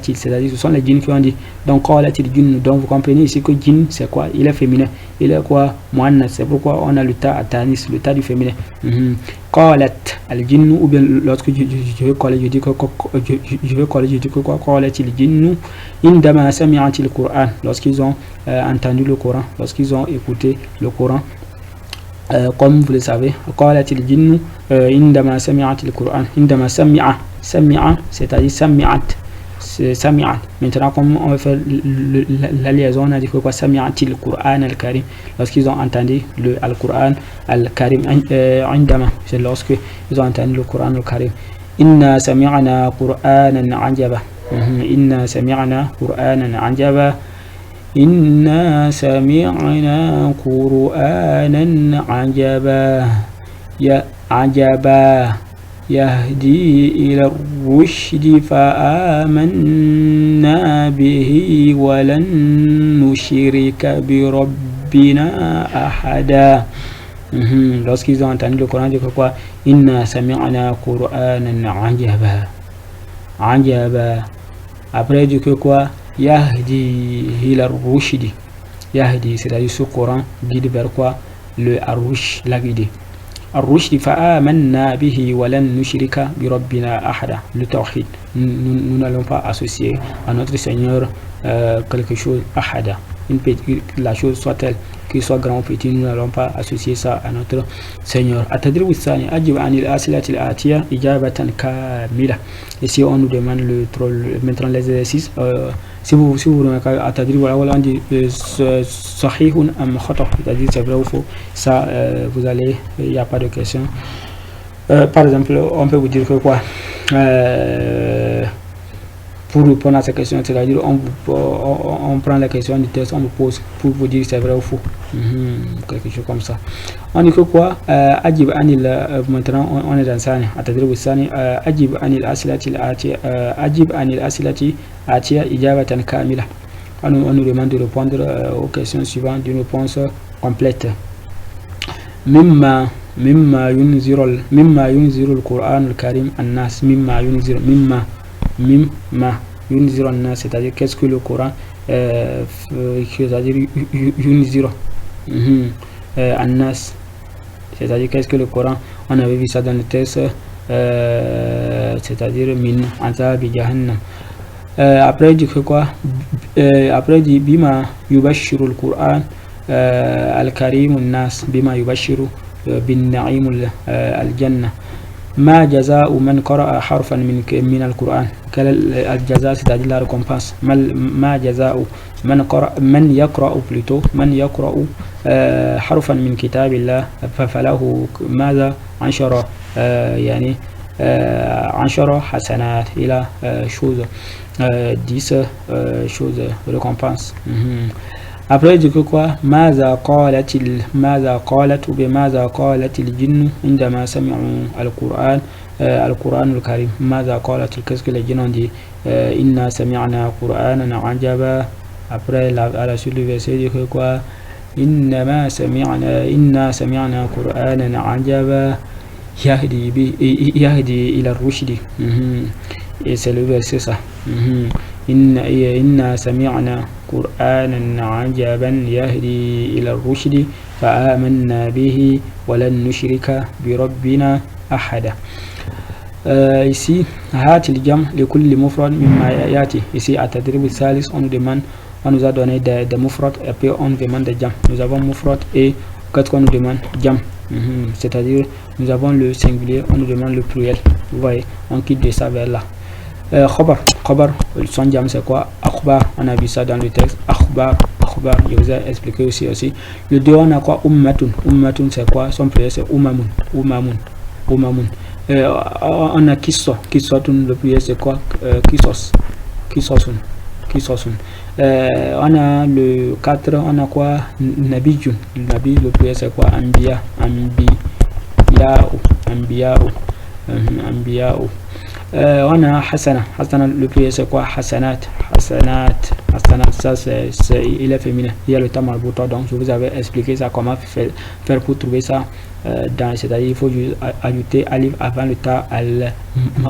c'est-à-dire ce sont les djinns qui ont dit. Donc qalatil jinn, donc vous comprenez ici que djinn c'est quoi? Il est féminin, il est quoi? Muannas, c'est pourquoi on a le ta atanis, le ta du féminin. Qalat al-jinn, ou bien lorsque je veux coller, je dis que quoi? Qalatil jinn indama sami'atil Qur'an, lorsqu'ils ont entendu le Coran, lorsqu'ils ont écouté le Coran. Comme vous le savez, qalatil jinn indama sami'atil Qur'an, indama sami'a, c'est-à-dire sami'at. Maintenant comme on va faire la liaison, on a dit que quoi? Sami'atil Qur'an al-Karim, lorsqu'ils ont entendu le al-Qur'an al-Karim. Indama, c'est lorsque ils ont entendu le Qur'an al-Karim. Inna sami'na Qur'anan ajaba. Inna sami'na Qur'anan ajaba. Inna sami'na Qur'anan ajaba. Ya ajaba yahdi ila rushdi fa amanna bihi wa lan nushrika bi rabbina ahada. Lorsqu'ils ont entendu le Coran, ils disent quoi? Inna sami'na Qur'anan ajaba. Après, il dit que quoi? Yahdi ila rushdi. Yahdi, c'est-à-dire ce Coran guide vers quoi? Le Ar-Rushd, la guidée. Ar-Rushd fa amanna bihi wa lan nushrika bi rabbina ahada. Le tawhid, nous n'allons pas associer à notre Seigneur quelque chose, ahada. la chose soit-elle, qu'il soit grand ou petit, nous n'allons pas associer ça à notre Seigneur. Atadribu Sani, Ajib Anil Asilatil Atia, Ijabatan Kamila. Et si on nous demande maintenant l'exercice, si vous remarquez, Atadribu, on dit Sahihun am Khata, c'est-à-dire c'est vrai ou faux, ça vous allez, il n'y a pas de question. Par exemple, on peut vous dire que quoi pour répondre à ces questions, c'est-à-dire on prend la question du test, on vous pose pour vous dire si c'est vrai ou faux. Quelque chose comme ça. On dit que quoi Ajib Anil, maintenant on est dans ça, Atadribu Sani, Ajib Anil Asilati Ajib Anil Asilati Atia Ijabatan Kamila. On nous demande de répondre aux questions suivantes d'une réponse complète. مما ينذر القرآن الكريم الناس مما ينذر الناس, c'est-à-dire qu'est-ce que le Coran c'est-à-dire ينذر الناس, c'est-à-dire qu'est-ce que le Coran, on avait vu ça dans le texte, c'est-à-dire min azab jahannam. Après il dit que quoi, après il dit bima yubashiru al-Qur'an al-Karim an-nas bima yubashiru بالنعيم الجنة. ما جزاء من قرأ حرفا من القرآن, quel الجزاء, c'est-à-dire la récompense. ما جزاء من يقرأ حرفا من كتاب الله فله ماذا 10 يعني 10 حسنات إلى chose 10 choses récompense. Après, il dit que quoi ماذا قالت الجن عندما سمعوا القرآن الكريم. ماذا قالت, qu'est-ce que les djinns ont dit, إنا سمعنا قرآنا عجبا. Après, à la suite du verset, il dit que quoi إنا سمعنا قرآنا عجبا يهدي إلى الرشد. Et c'est le verset ça. إنا سمعنا قرآنا عجبا يهدي إلى الرشد فآمنا به ولن نشرك بربنا أحدا. Ici هات الجمع لكل مفرد مما يأتي. Ici à التدريب الثالث on nous a donné des mufrad et puis on demande des jam. Nous avons mufrad et qu'est-ce qu'on nous demande jam, c'est-à-dire nous avons le singulier, on nous demande le pluriel. Vous voyez, on quitte de ça vers là. Khobar, son jam c'est quoi? Akhbar, on a vu ça dans le texte. Akhbar, je vous ai expliqué aussi. Le deux, on a quoi? Ummatun c'est quoi? Son pluriel c'est umamun. On a kisotun, le pluriel c'est quoi? Kisosun. On a le 4, on a quoi? Nabijun, nabi, le pluriel c'est quoi? Anbiya'u. On a Hasana, le pluriel c'est quoi? Hasanat, ça c'est il est féminin, il y a le temps marbuta, donc je vous avais expliqué ça, comment faire pour trouver ça c'est-à-dire il faut ajouter alif avant le ta al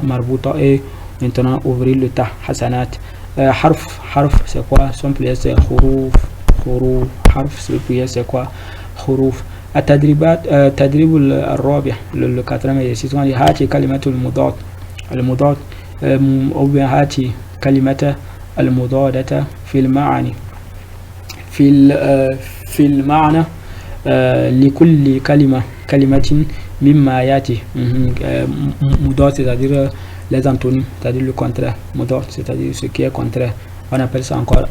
marbuta et maintenant ouvrir le ta. Hasanat. Harf c'est quoi? Son pluriel c'est khuruf. Harf, le pluriel c'est quoi? Khuruf. تدريب الرابع, le quatrième exercice, on dit هاتي كلمة المضاد أو هاتي كلمة المضادة في المعنى لكل كلمة مما يأتي. مضاد c'est-à-dire les antonymes, c'est-à-dire le contraire. Mudad, c'est-à-dire ce qui est contraire. On appelle ça encore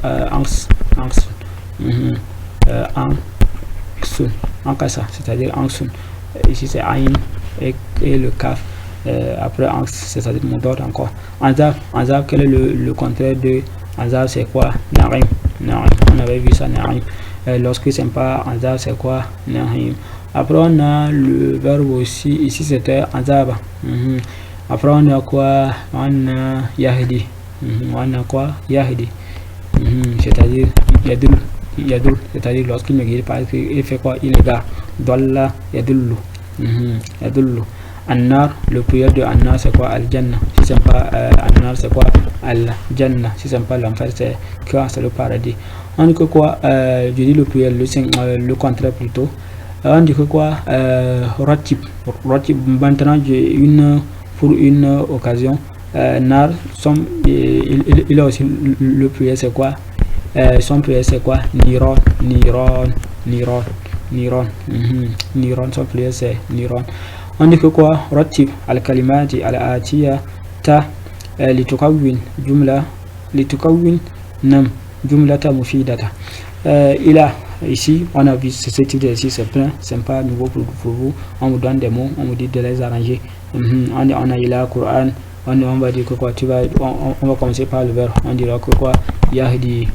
Ankasa, c'est-à-dire Angsun. Ici c'est Aïn et le Kaf. Après Anks, c'est-à-dire Mudad encore. Anzab, quel est le contraire de Anzab? C'est quoi? Narim. On avait vu ça, Narim. Lorsque c'est pas Anzab, c'est quoi? Narim. Après on a le verbe aussi. Ici c'était Anzaba. Après on a quoi? On a Yahdi. On a quoi? Yahdi. C'est-à-dire Yadul, c'est-à-dire lorsqu'il ne guide pas, il fait quoi? Il égare. Dalla Yadullu. Annar, le pluriel de Annar c'est quoi? Al-Jannah. Si c'est pas Annar, c'est quoi? Al-Jannah. Si c'est pas l'enfer, c'est quoi? C'est le paradis. On dit que quoi? Je dis le pluriel, le contraire plutôt. On dit que quoi? Ratib. Maintenant j'ai pour une occasion. Nar, il a aussi le pluriel c'est quoi? Son pluriel c'est quoi? Niron, son pluriel c'est niron. On dit que quoi? Ratib al-kalimati al-atiya ta litukawwin jumla nam jumlata mufidata. Il a ici, on a vu ce type d'exercice, c'est plein, c'est pas nouveau pour vous. On vous donne des mots, on vous dit de les arranger. On a il a Coran, on va dire que quoi, on va commencer par le verbe. On dira que quoi, Yahdi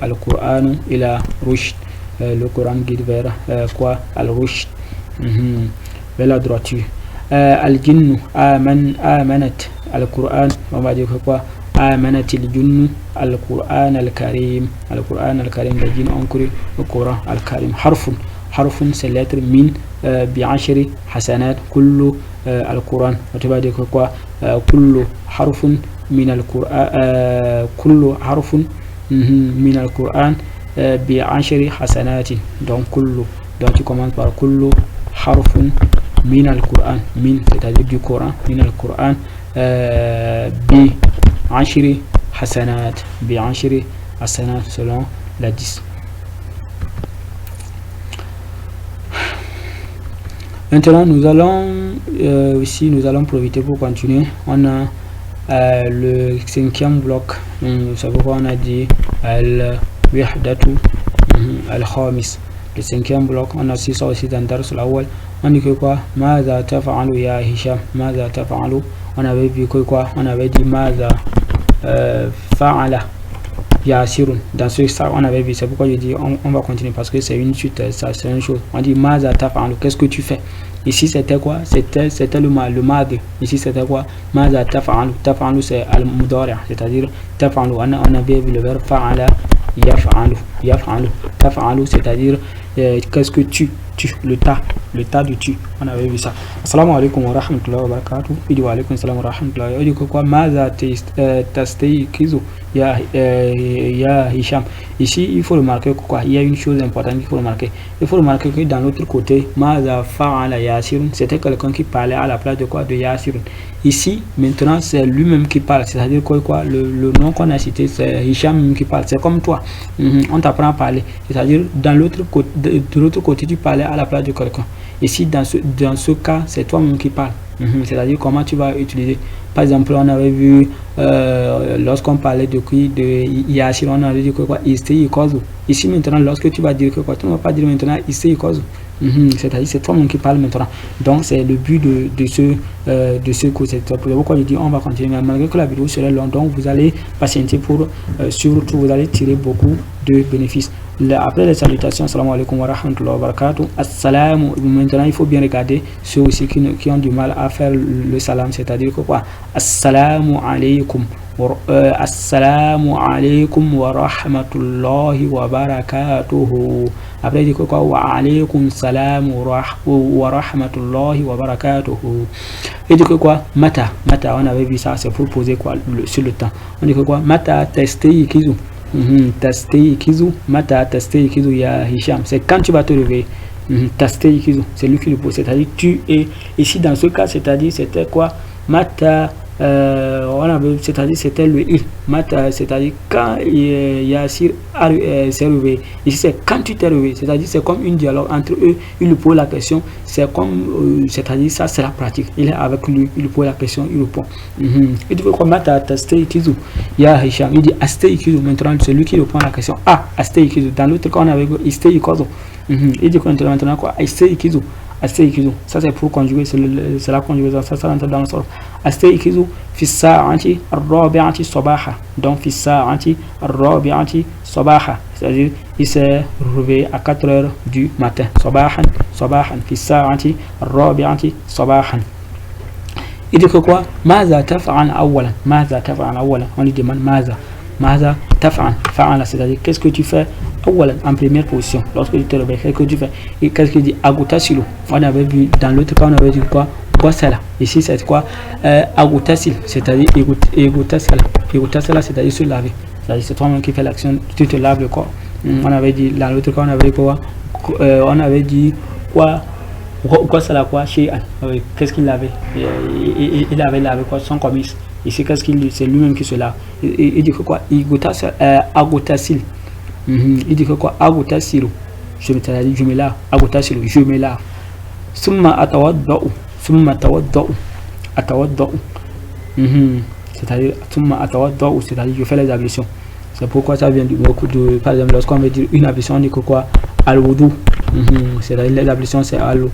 al-Qur'an ila rushd, le Coran guide vers quoi, al-rushd, vers la droiture. Al-jinnu amanat al-Qur'an, on va dire que quoi, آمنت الجن القرآن الكريم الجن أنكر القرآن الكريم. حرف c'est lettre من بعشر حسنات كل القرآن. وتبقى دي كوا كل حرف من القرآن كل حرف من القرآن بعشر حسنات. donc كل, donc tu commences par كل حرف من القرآن, من c'est-à-dire du Coran, من القرآن بعشر حسنات selon la 10. Maintenant nous allons profiter pour continuer. On a le 5e bloc. Ça veut dire qu'on a dit al-wihdatu al-khamis. Le 5e bloc, on a aussi ça aussi dans Dars al-awwal. On dit que quoi? Maza tafa'alu ya Hisham, maza tafa'alu. On avait vu que quoi? On avait dit maza fa'ala Yasirun. Dans ce ça on avait vu, c'est pourquoi je dis on va continuer parce que c'est une suite, ça c'est une chose. On dit maza tafa'alu, qu'est-ce que tu fais? Ici c'était quoi? C'était le mad. Ici c'était quoi? Maza tafa'alu. Tafa'alu c'est al-mudari', c'est-à-dire tafa'alu. On avait vu le verbe fa'ala yaf'alu. Tafa'alu c'est-à-dire qu'est-ce que tu, le tas du tu. On avait vu ça. Assalamu alaikum wa rahmatullahi wa barakatuh. Wa alaikum salam wa rahmatullahi. On dit quoi? Maza tastayqizu ya Hisham. Ici il faut remarquer quoi? Il y a une chose importante qu'il faut remarquer. Il faut remarquer que dans l'autre côté, Maza fa'ala Yasirun, c'était quelqu'un qui parlait à la place de quoi? De Yasirun. Ici maintenant c'est lui-même qui parle, c'est-à-dire quoi? Le nom qu'on a cité c'est Hisham qui parle. C'est comme toi. On t'apprend à parler, c'est-à-dire dans l'autre côté, de l'autre côté tu parlais à la place de quelqu'un. Ici dans ce cas c'est toi-même qui parles. C'est-à-dire comment tu vas utiliser. Par exemple, on avait vu lorsqu'on parlait de Yasir, on avait dit quoi? Ici maintenant, lorsque tu vas dire que quoi, tu ne vas pas dire maintenant c'est-à-dire c'est toi-même qui parle maintenant. Donc c'est le but de ce cours. C'est pourquoi je dis on va continuer. Malgré que la vidéo serait longue, donc vous allez patienter pour surtout vous allez tirer beaucoup de bénéfices. Après les salutations, assalamu alaikum wa rahmatullahi wa barakatuh. Maintenant il faut bien regarder ceux aussi qui ont du mal à faire le salam, c'est-à-dire que quoi? Assalamu alaikum. Assalamu alaikum wa rahmatullahi wa barakatuh. Après il dit quoi? Wa alaikum salam wa rahmatullahi wa barakatuh. Et dit quoi? Mata, on avait vu ça, c'est pour poser quoi sur le temps. On dit quoi? Mata testei kizu. Tastei kizu, mata tastei kizu ya Hisham. C'est quand tu vas te lever. Tastei kizu, c'est lui qui le pose, c'est-à-dire tu es ici dans ce cas, c'est-à-dire c'était quoi? Mata c'est-à-dire c'était le il. Mata, c'est-à-dire quand Yasir s'est réveillé. Ici c'est quand tu t'es réveillé, c'est-à-dire c'est comme un dialogue entre eux. Il lui pose la question, c'est comme c'est-à-dire ça c'est la pratique. Il est avec lui, il lui pose la question, il répond. Il dit quoi? Mata tastei kizu ya Hisham. Il dit astei kizu. Maintenant c'est lui qui répond à la question. Ah, astei kizu. Dans l'autre cas on avait istei kizu. Il dit quoi maintenant quoi? Astei kizu. Asteikizu, ça c'est pour conjuguer, c'est la conjugaison, ça rentre dans le sort. Asteikizu fi sa'ati ar-rabi'ati sabaha. Donc fi sa'ati ar-rabi'ati sabaha, c'est-à-dire il s'est réveillé à 4 heures du matin. Sabahan fi sa'ati ar-rabi'ati sabahan. Il dit que quoi? Maza taf'al awwalan. On lui demande maza taf'al. Fa'ala, c'est-à-dire qu'est-ce que tu fais en première position lorsque tu te réveilles, qu'est-ce que tu fais? Et qu'est-ce qu'il dit? Agutasil. On avait vu dans l'autre cas, on avait dit quoi? Gossala. Ici c'est quoi? Agutasil, c'est-à-dire Egotasala, c'est-à-dire se laver. C'est-à-dire c'est toi-même qui fais l'action, tu te laves le corps. On avait dit dans l'autre cas, on avait quoi? On avait dit quoi? Quoi c'est la quoi chez qu'est-ce qu'il avait? Il avait lavé quoi son commis. Ici qu'est-ce qu'il c'est lui-même qui se lave. Il dit que quoi? Il goûta agotasil. Il dit que quoi? Agotasilu. Je me lave. Agotasilu. Je me lave. Summa atawaddau. Summa tawaddau. Atawaddau. C'est-à-dire summa atawaddau, c'est-à-dire je fais les ablutions. C'est pourquoi ça vient du mot de, par exemple, lorsqu'on veut dire une ablution, on dit que quoi? Al-wudu. C'est-à-dire les ablutions, c'est al-wudu.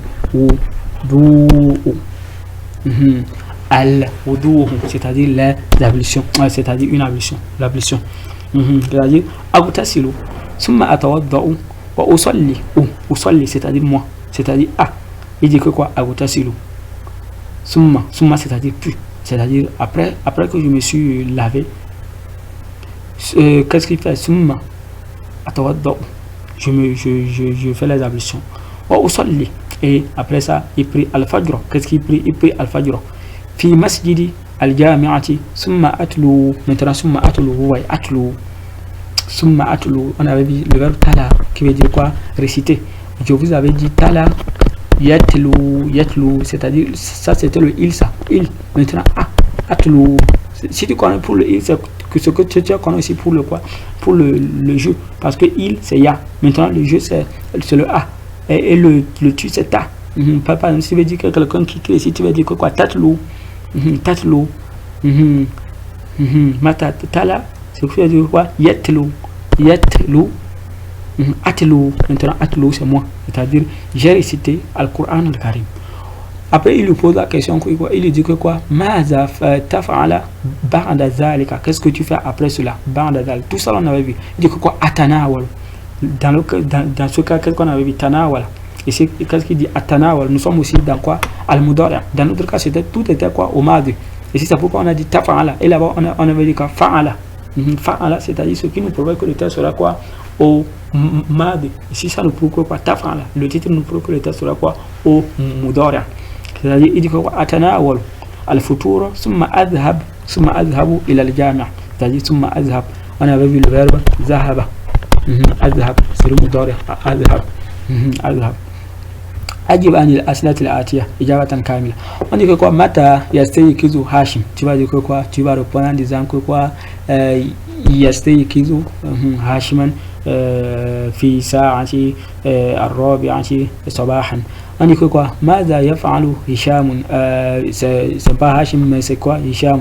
Al-wudu, c'est-à-dire les ablutions, c'est-à-dire une ablution, l'ablution. C'est-à-dire agutasilu, summa atawaddau wa usalli, usalli, c'est-à-dire moi, c'est-à-dire il dit que quoi? Agutasilu. Summa, c'est-à-dire puis, c'est-à-dire après que je me suis lavé. Qu'est-ce qu'il fait? Summa atawaddau, je fais les ablutions. Wa usalli, et après ça il prie al-fajr. Qu'est-ce qu'il prie? Il prie al-fajr fi masjidi al-jami'ati. Summa atlu, maintenant summa atlu, ouais, atlu. Summa atlu, on avait dit le verbe tala qui veut dire quoi? Réciter. Je vous avais dit tala yatlu, c'est-à-dire ça c'était le il, ça il. Maintenant atlu, si tu connais pour le il, c'est que ce que tu as connu aussi pour le quoi? Pour le jeu, parce que il c'est ya. Maintenant le jeu c'est le a, et le tu c'est ta. Par exemple, si tu veux dire que quelqu'un qui crie ici, tu veux dire que quoi? Tatlu. Tatlu. Mata tala, c'est que dire quoi? Yatlu. Atlu. Maintenant atlu c'est moi, c'est-à-dire j'ai récité Al-Qur'an al-Karim. Après il lui pose la question quoi? Il lui dit que quoi? Maza tafa'ala ba'da zalika, qu'est-ce que tu fais après cela? Ba'da zalika, tout ça on avait vu. Il dit que quoi? Atanawal. Dans ce cas, qu'est-ce qu'on avait vu? Tanawal. Et c'est qu'est-ce qu'il dit? Atanawal. Nous sommes aussi dans quoi? Al-Mudari'. Dans notre cas, tout était quoi? Au madi. Et c'est pourquoi on a dit tafa'ala. Et là-bas, on avait dit quoi? Fa'ala. Fa'ala, c'est-à-dire ce qui nous prouve que le texte sera quoi? Au madi. Ici, ça nous prouve que quoi? Tafa'ala. Le titre nous prouve que le texte sera quoi? Au Mudari'. C'est-à-dire, il dit que quoi? Atanawal al-futur, summa adhabu ila al-jami'. C'est-à-dire, summa adhab. On avait vu le verbe zahaba. أذهب c'est le مضارع أذهب أذهب. أجب عن الأسئلة الآتية إجابة كاملة. On dit que quoi? Mata yastayqizu Hashim. Tu vas dire que quoi? Tu vas répondre en disant que quoi? yastayqizu Hashiman في ساعة الرابعة صباحا. On dit que quoi? ماذا يفعل هشام. C'est pas Hashim mais c'est quoi? Hisham.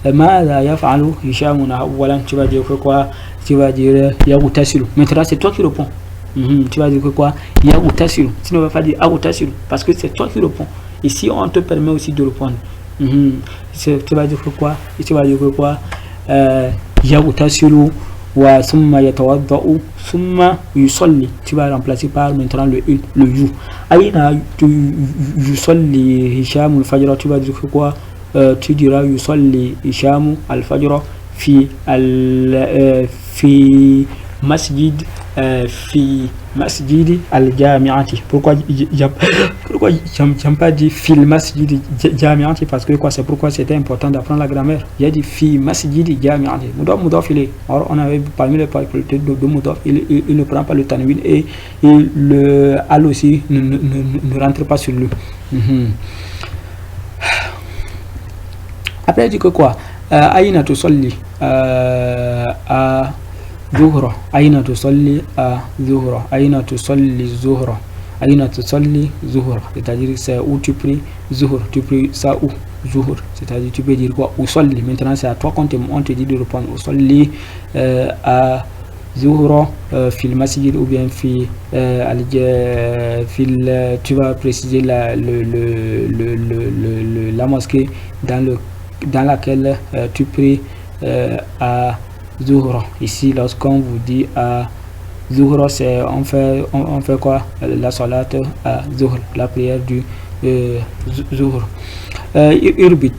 ماذا يفعل هشام أولا. Tu vas dire que quoi? Tu vas dire Yagutasilu. Maintenant c'est toi qui réponds. Tu vas dire que quoi? Yagutasilu. Tu ne vas pas dire Agutasilu parce que c'est toi qui réponds. Ici on te permet aussi de répondre. Tu vas dire que quoi? Tu vas dire que quoi? Yagutasilu wa summa yatawaddau summa yusalli. Tu vas remplacer par maintenant le you. Aïna yusalli Hisham al-Fajr. Tu vas dire que quoi? Tu diras yusalli Hisham al-Fajr في مسجد al-Jami'ati. Pourquoi j'aime pas dit fil masjid Jami'ati? Parce que quoi? C'est pourquoi c'était important d'apprendre la grammaire. Il y a dit fi masjid Jami'ati. Mudaf il est. Alors on avait parmi les propriétés de mudaf, il ne prend pas le tanwin et le al aussi ne rentre pas sur lui. Après il dit que quoi? Aïna tusalli zuhra. Aïna tusalli zuhra. Aïna tusalli zuhra. Aïna tusalli zuhra. C'est-à-dire c'est où tu pries zuhur. Tu pries ça où? Zuhur. C'est-à-dire tu peux dire quoi? Usalli. Maintenant c'est à toi qu'on te dit de répondre. Usalli à zuhra fil masjid ou bien fil tu vas préciser la mosquée dans laquelle tu pries à Zuhra. Ici, lorsqu'on vous dit à Zuhra, c'est on fait quoi? La salat à Zuhr, la prière du Zuhr. Irbit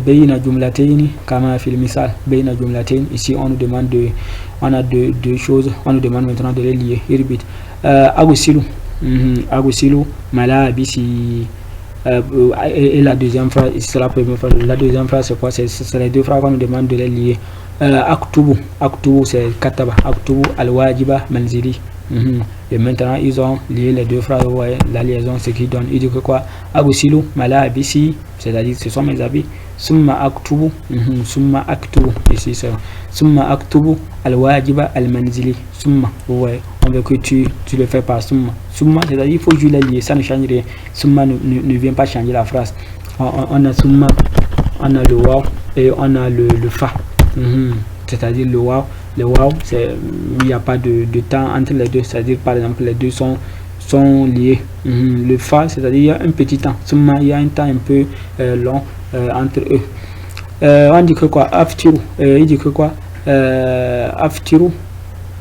bayna jumlatayn kama fil misal. Bayna jumlatayn, ici on nous demande on a deux choses, on nous demande maintenant de les lier. Irbit agusilu malabisi. Et la deuxième phrase, c'est la première phrase. La deuxième phrase, c'est quoi? C'est les deux phrases qu'on nous demande de les lier. Aktubu, c'est kataba. Aktubu al-wajiba manzili. Et maintenant, ils ont lié les deux phrases. Vous voyez la liaison, ce qui donne. Il dit que quoi? Agusilu mala abisi, c'est-à-dire ce sont mes habits. Summa aktubu, summa aktubu. Ici, c'est summa aktubu al-wajiba al-manzili. Summa, vous voyez, on veut que tu le fais par summa. Summa, c'est-à-dire il faut que je les lier, ça ne change rien. Summa ne vient pas changer la phrase. On a summa, on a le waw et on a le fa. C'est-à-dire le waw, il n'y a pas de temps entre les deux, c'est-à-dire par exemple les deux sont liés. Le fa, c'est-à-dire il y a un petit temps. Summa, il y a un temps un peu long entre eux. On dit que quoi? Aftiru, il dit que quoi? Aftiru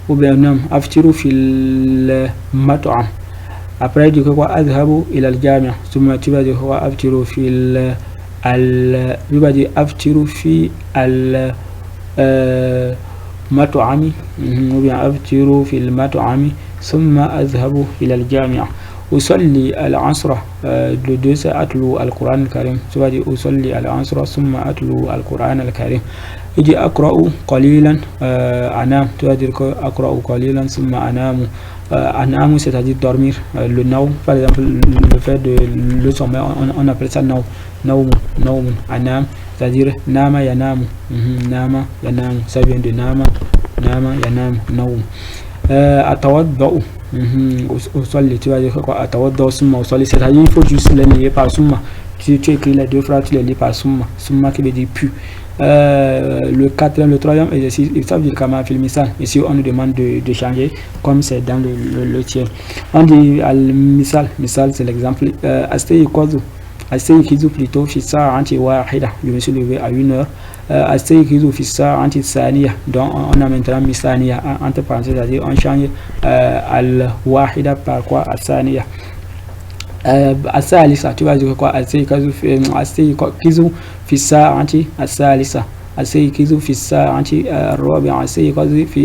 ou bien non, aftiru fil mat'am. Après il dit que quoi? Adhabu ila al-jami'a. Summa tu vas dire quoi? Aftiru fil tu vas dire aftiru fi al mat'ami, ou bien aftiru fil mat'ami summa adhabu ila al-jami'a. Usalli al-asra, le 2 c'est atlu al-Qur'an al-Karim. Tu vas dire usalli al-asra summa atlu al-Qur'an al-Karim. Il dit akra'u qalilan anam. Tu vas dire que akra'u qalilan summa anamu. Anamu, c'est-à-dire dormir. Le naum, par exemple, le fait de le sommeil, on appelle ça naum. Naum, anam, c'est-à-dire nama yanamu. Nama yanamu, ça vient de nama yanamu, naum. Atawadda'u, tu vas dire quoi? Atawadda'u summa usalli, c'est-à-dire il faut juste les lier par summa. Tu écris les deux phrases, tu les lis par summa qui veut dire puis. Le quatrième, le troisième exercice, il s'agit de fil misal. Ici on nous demande de changer comme c'est dans le tien. On dit al misal c'est l'exemple. Astaykizu plutôt fi sa'ati wahida, je me suis levé à 1 heure. Astaykizu fi sa'ati thaniya, donc on a maintenant misaniya entre parenthèses, c'est-à-dire on change al wahida par quoi? Athaniya. Asalisa, tu vas dire quoi? Astaykizu fi sa'ati asalisa. Astaykizu fi sa'ati rabi'a.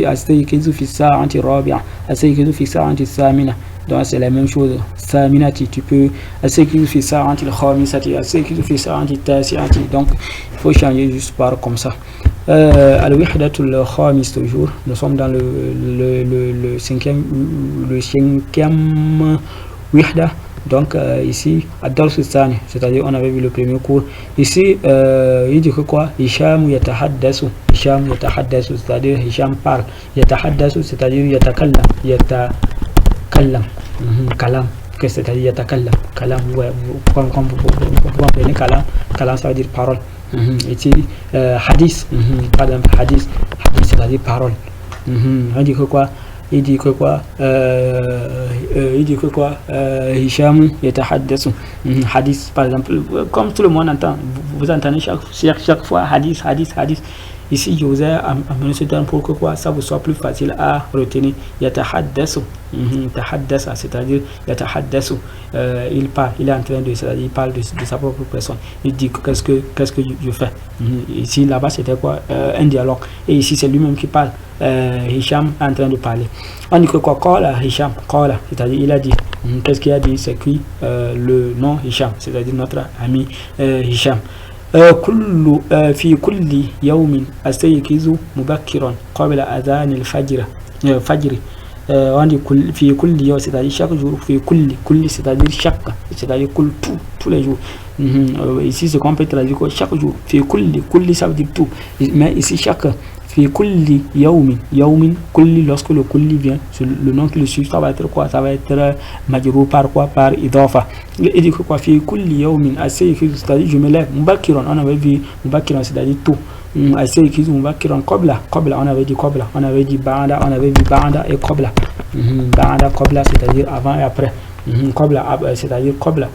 Astaykizu fi sa'ati rabi'a. Astaykizu fi sa'ati thamina. Donc c'est la même chose. Saminati, tu peux astaykizu fi sa'ati al-khamisati, astaykizu fi sa'ati tasi'ati. Donc il faut changer juste par comme ça. Al-wihdatul khamis, toujours. Nous sommes dans le cinquième wihda. Donc ici, ad-darsu thani, c'est-à-dire on avait vu le premier cours. Ici, il dit que quoi? Hisham yatahaddasu. Hisham yatahaddasu, c'est-à-dire Hisham parle. Yatahaddasu, c'est-à-dire yatakallam. Kalam, c'est-à-dire yatakallam. Kalam, comme vous comprenez, kalam, ça veut dire parole. Ici, hadith, par exemple, hadith, c'est-à-dire parole. On dit que quoi? Il dit que quoi? Hisham yatahaddasu. Hadith, par exemple, comme tout le monde entend, vous entendez chaque fois hadith. Ici, je vous ai amené ce terme pour que quoi? Ça vous soit plus facile à retenir. Yatahaddasu. Tahaddasa, c'est-à-dire yatahaddasu. Il parle, il est en train de, c'est-à-dire il parle de sa propre personne. Il dit qu'est-ce que je fais. Ici, là-bas, c'était quoi? Un dialogue. Et ici, c'est lui-même qui parle. Hisham est en train de parler. On dit que quoi? Qala Hisham, qala, c'est-à-dire il a dit. Qu'est-ce qu'il a dit? C'est qui? Le nom Hisham, c'est-à-dire notre ami Hisham. في كل يوم أستيقظ مبكرا قبل أذان الفجر. On dit في كل يوم, c'est-à-dire chaque jour. في كل c'est-à-dire chaque, c'est-à-dire tous les jours. Ici c'est qu'on peut traduire chaque jour. في كل ça veut dire tout, mais ici chaque. في كل يوم كل, lorsque le kulli vient, le nom qui le suit, ça va être quoi? Ça va être majrur par quoi? Par idafa. Il dit que quoi? في كل يوم أستيقظ, c'est-à-dire je me lève. Mubakiran, on avait vu mubakiran, c'est-à-dire tout. أستيقظ mubakiran. Qabla, on avait dit qabla, on avait dit ba'da, on avait vu ba'da et qabla. Qabla, c'est-à-dire avant et après. Qabla, c'est-à-dire qabla.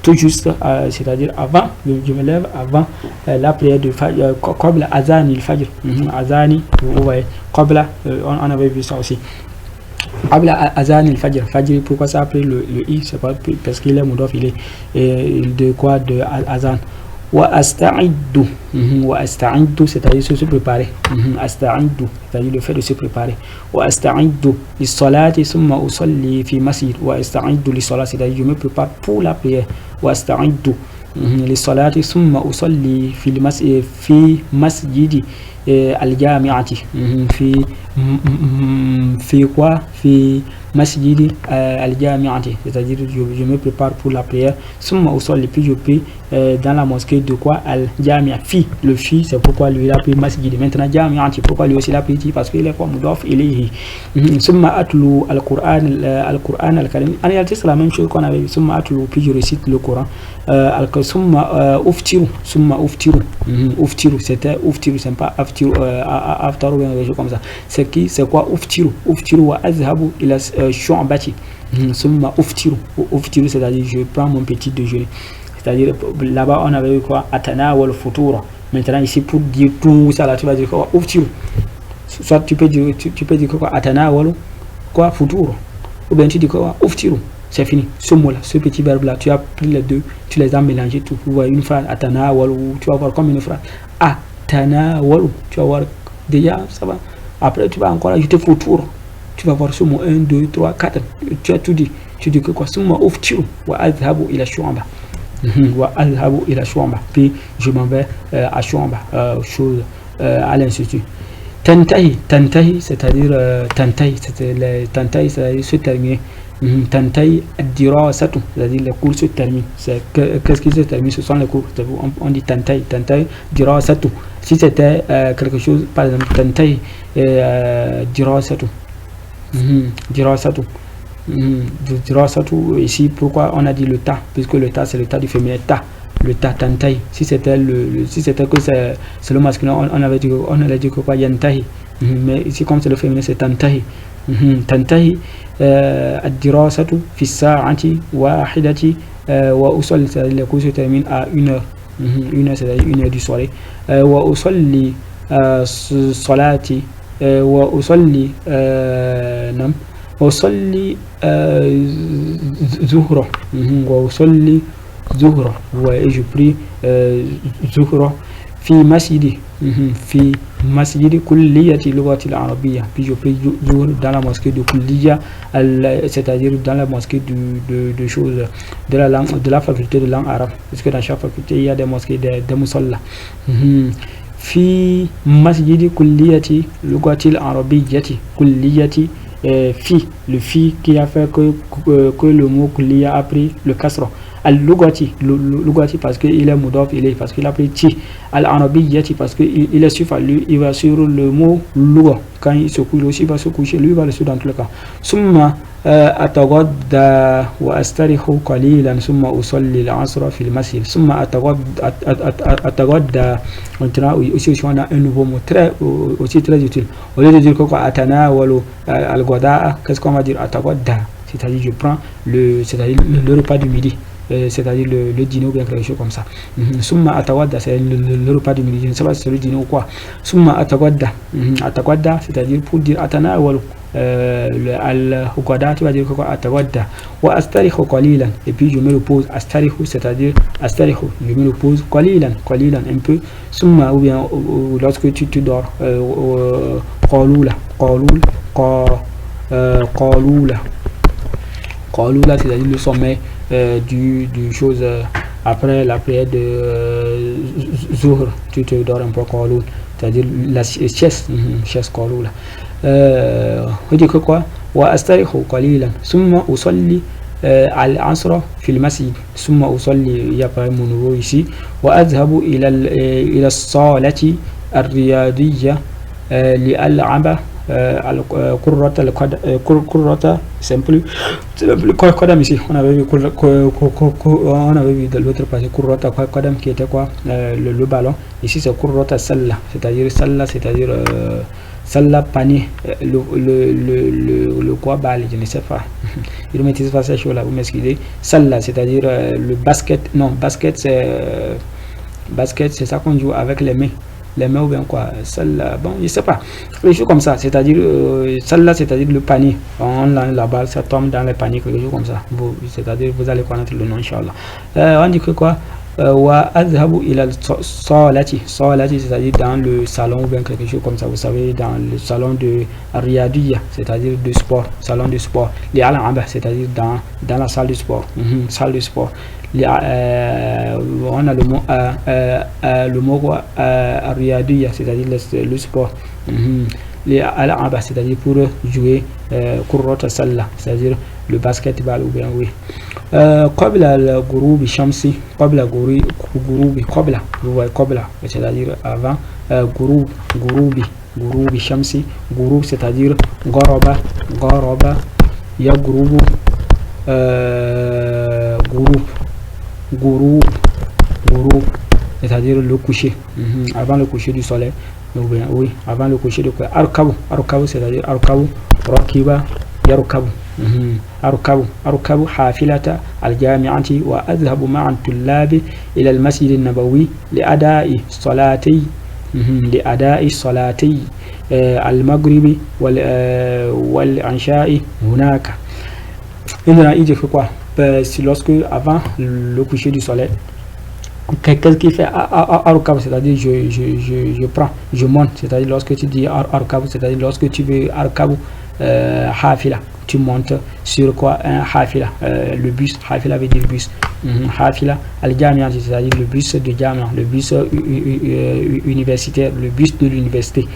Tout juste, c'est-à-dire avant, je me lève avant la prière de Fajr, qabla azani al-Fajr. Azani, vous voyez, qabla, on avait vu ça aussi. Qabla azani al-Fajr. Fajr, pourquoi ça a pris le i? C'est pas parce qu'il est mudaf, il est de quoi? De azan. Wa asta'iddu, c'est-à-dire se préparer. Asta'iddu, c'est-à-dire le fait de se préparer. Wa asta'iddu lis-salati thumma usalli fi masjid. Wa asta'iddu lis-salati, c'est-à-dire je me prépare pour la prière. Wa asta'iddu lis-salati thumma usalli fi masjidi. al-jami'ati fi quoi fi masjidi al-jami'ati, c'est-à-dire je me prépare pour la prière. Summa usalli, puis je prie dans la mosquée de quoi? Al-jami'a. Fi, le fi c'est pourquoi lui il a pris masjidi. Maintenant jami'ati, pourquoi lui aussi il a pris parce qu'il est quoi? Mudaf ilayhi. Summa atlu al-Qur'an al-karim. En réalité c'est la même chose qu'on avait vu. Summa atlu, puis je récite le Coran. Summa uftiru, uftiru, c'était uftiru, c'est pas aftiru, aftaru, quelque chose comme ça. C'est qui? C'est quoi uftiru? Uftiru wa azhabu ila shu'bati. Summa uftiru, c'est-à-dire je prends mon petit déjeuner. C'est-à-dire là-bas on avait eu quoi? Atana wal futura. Maintenant ici pour dire tout ça là tu vas dire quoi? Uftiru. Soit tu peux dire quoi? Atana wal quoi? Futura. Ou bien tu dis quoi? Uftiru. C'est fini. Ce mot-là, ce petit verbe-là, tu as pris les deux, tu les as mélangés, tout. Vous voyez une phrase, atana walu, tu vas voir comme une phrase. Atana walu, tu vas voir déjà, ça va. Après, tu vas encore ajouter futur. Tu vas voir ce mot 1, 2, 3, 4. Tu as tout dit. Tu dis que quoi? Ce mot uftiru wa azhabu ila shu'ba. Wa azhabu ila shu'ba. Puis je m'en vais à shu'ba, chose à l'institut. Tantahi, c'est-à-dire tantahi, c'est-à-dire se terminer. Tantahi ad-dirasatu, c'est-à-dire les cours se terminent. Qu'est-ce qui se termine? Ce sont les cours. On dit tantahi dirasatu. Si c'était quelque chose, par exemple, tantahi dirasatu. Dirasatu, ici, pourquoi on a dit le ta? Puisque le ta, c'est le ta du féminin ta. Le ta, tantahi. Si c'était que c'est le masculin, on allait dire que quoi? Yantahi. Mais ici, comme c'est le féminin, c'est tantahi. تنتهي الدراسة في الساعة واحدة وأصلي, les cours se terminent à 1h, c'est-à-dire 1h du soir. وأصلي صلاتي وأصلي نعم وأصلي ظهر وأصلي ظهر et je prie ظهر في مسجدي في مسجد كلية اللغة العربية. Puis je prie dans la mosquée de Kulliya, c'est-à-dire dans la mosquée de choses de la langue, de la faculté de langue arabe, parce que dans chaque faculté il y a des mosquées, des musalla. في مسجد كلية اللغة العربية كلية fi, le fi qui a fait que le mot Kulliya a pris le kasra. Al-Lugati, parce qu'il est mudaf, parce qu'il a pris ti. Al-Arabiyyati, parce qu'il est suffix, il va sur le mot Luga. Quand il se couche, aussi va se coucher, lui va le suivre dans tous les cas. Summa atagadda wa astarihu qalilan summa usalli al-asra fi al-masjid. Summa atagadda. Maintenant, aussi on a un nouveau mot aussi très utile. Au lieu de dire quoi atana walu al-ghada'a, qu'est-ce qu'on va dire? Atagadda, c'est-à-dire je prends le repas du midi. C'est-à-dire le dîner ou bien quelque chose comme ça. Summa atawadda, c'est le repas du midi. Je ne sais pas si c'est le dîner ou quoi. Summa atawadda, c'est-à-dire pour dire atana walu al-ghada, tu vas dire quoi? Atawadda. Wa astarihu qalilan, et puis je me repose. Astarihu, c'est-à-dire astarihu, je me repose qalilan un peu. Summa, ou bien lorsque tu dors, qalula, c'est-à-dire le sommeil du chose après la prière de Zuhr, tu te dors un peu qalul, c'est-à dire la sieste qalula. On dit que quoi? Wa astarihu qalilan summa usalli al-asra fi al-masjid summa usalli, il y a pas mon nouveau ici. Wa adhabu ila as-salati ar-riyadiyya li al-aba kurrata, c'est plus Kodam ici, on avait vu de l'autre passé Kurrata Kodam qui était quoi, le ballon. Ici c'est Kurrata Salla, c'est-à-dire Salla panier, le quoi balle, je ne sais pas. Il ne maîtrise pas ces choses-là, vous m'excusez. Salla, c'est-à-dire le basket, non, basket c'est ça qu'on joue avec les mains ou bien quoi, celle-là, bon, je sais pas, quelque chose comme ça, c'est-à-dire celle-là, c'est-à-dire le panier, on lance la balle, ça tombe dans le panier, quelque chose comme ça, c'est-à-dire vous allez connaître le nom, Inch'Allah. On dit que quoi, وأذهب إلى الصالة c'est-à-dire dans le salon ou bien quelque chose comme ça, vous savez, dans le salon de Riyadiyya, c'est-à-dire de sport, salon de sport. Les Al-Aba, c'est-à-dire dans la salle de sport, salle de sport. On a le mot Riyadiyya, c'est-à-dire le sport. Les Al-Aba, c'est-à-dire pour jouer Kurrata Sallah, c'est-à dire le basketball ou bien oui. قبل الغروب الشمسي قبل c'est-à-dire avant غروب الشمسي غروب c'est-à-dire غرب يغرب غروب c'est-à dire le coucher, avant le coucher du soleil, oui, avant le coucher du soleil. Arkabu c'est-à-dire arkabu rakiba يركب أركب حافلة الجامعة وأذهب مع الطلاب إلى المسجد النبوي لأداء صلاتي المغرب والعشاء هناك. Il dit quoi? Lorsque avant le coucher du soleil, qu'est-ce qu'il fait? Arukab, c'est-à-dire je monte, c'est-à-dire lorsque tu dis Arukab, c'est-à-dire lorsque tu veux Arukab Hafila, tu montes sur quoi? Un Hafila, le bus. Hafila veut dire bus. Hafila al-Jamia, c'est-à-dire le bus de Jamia, le bus universitaire, le bus de l'université.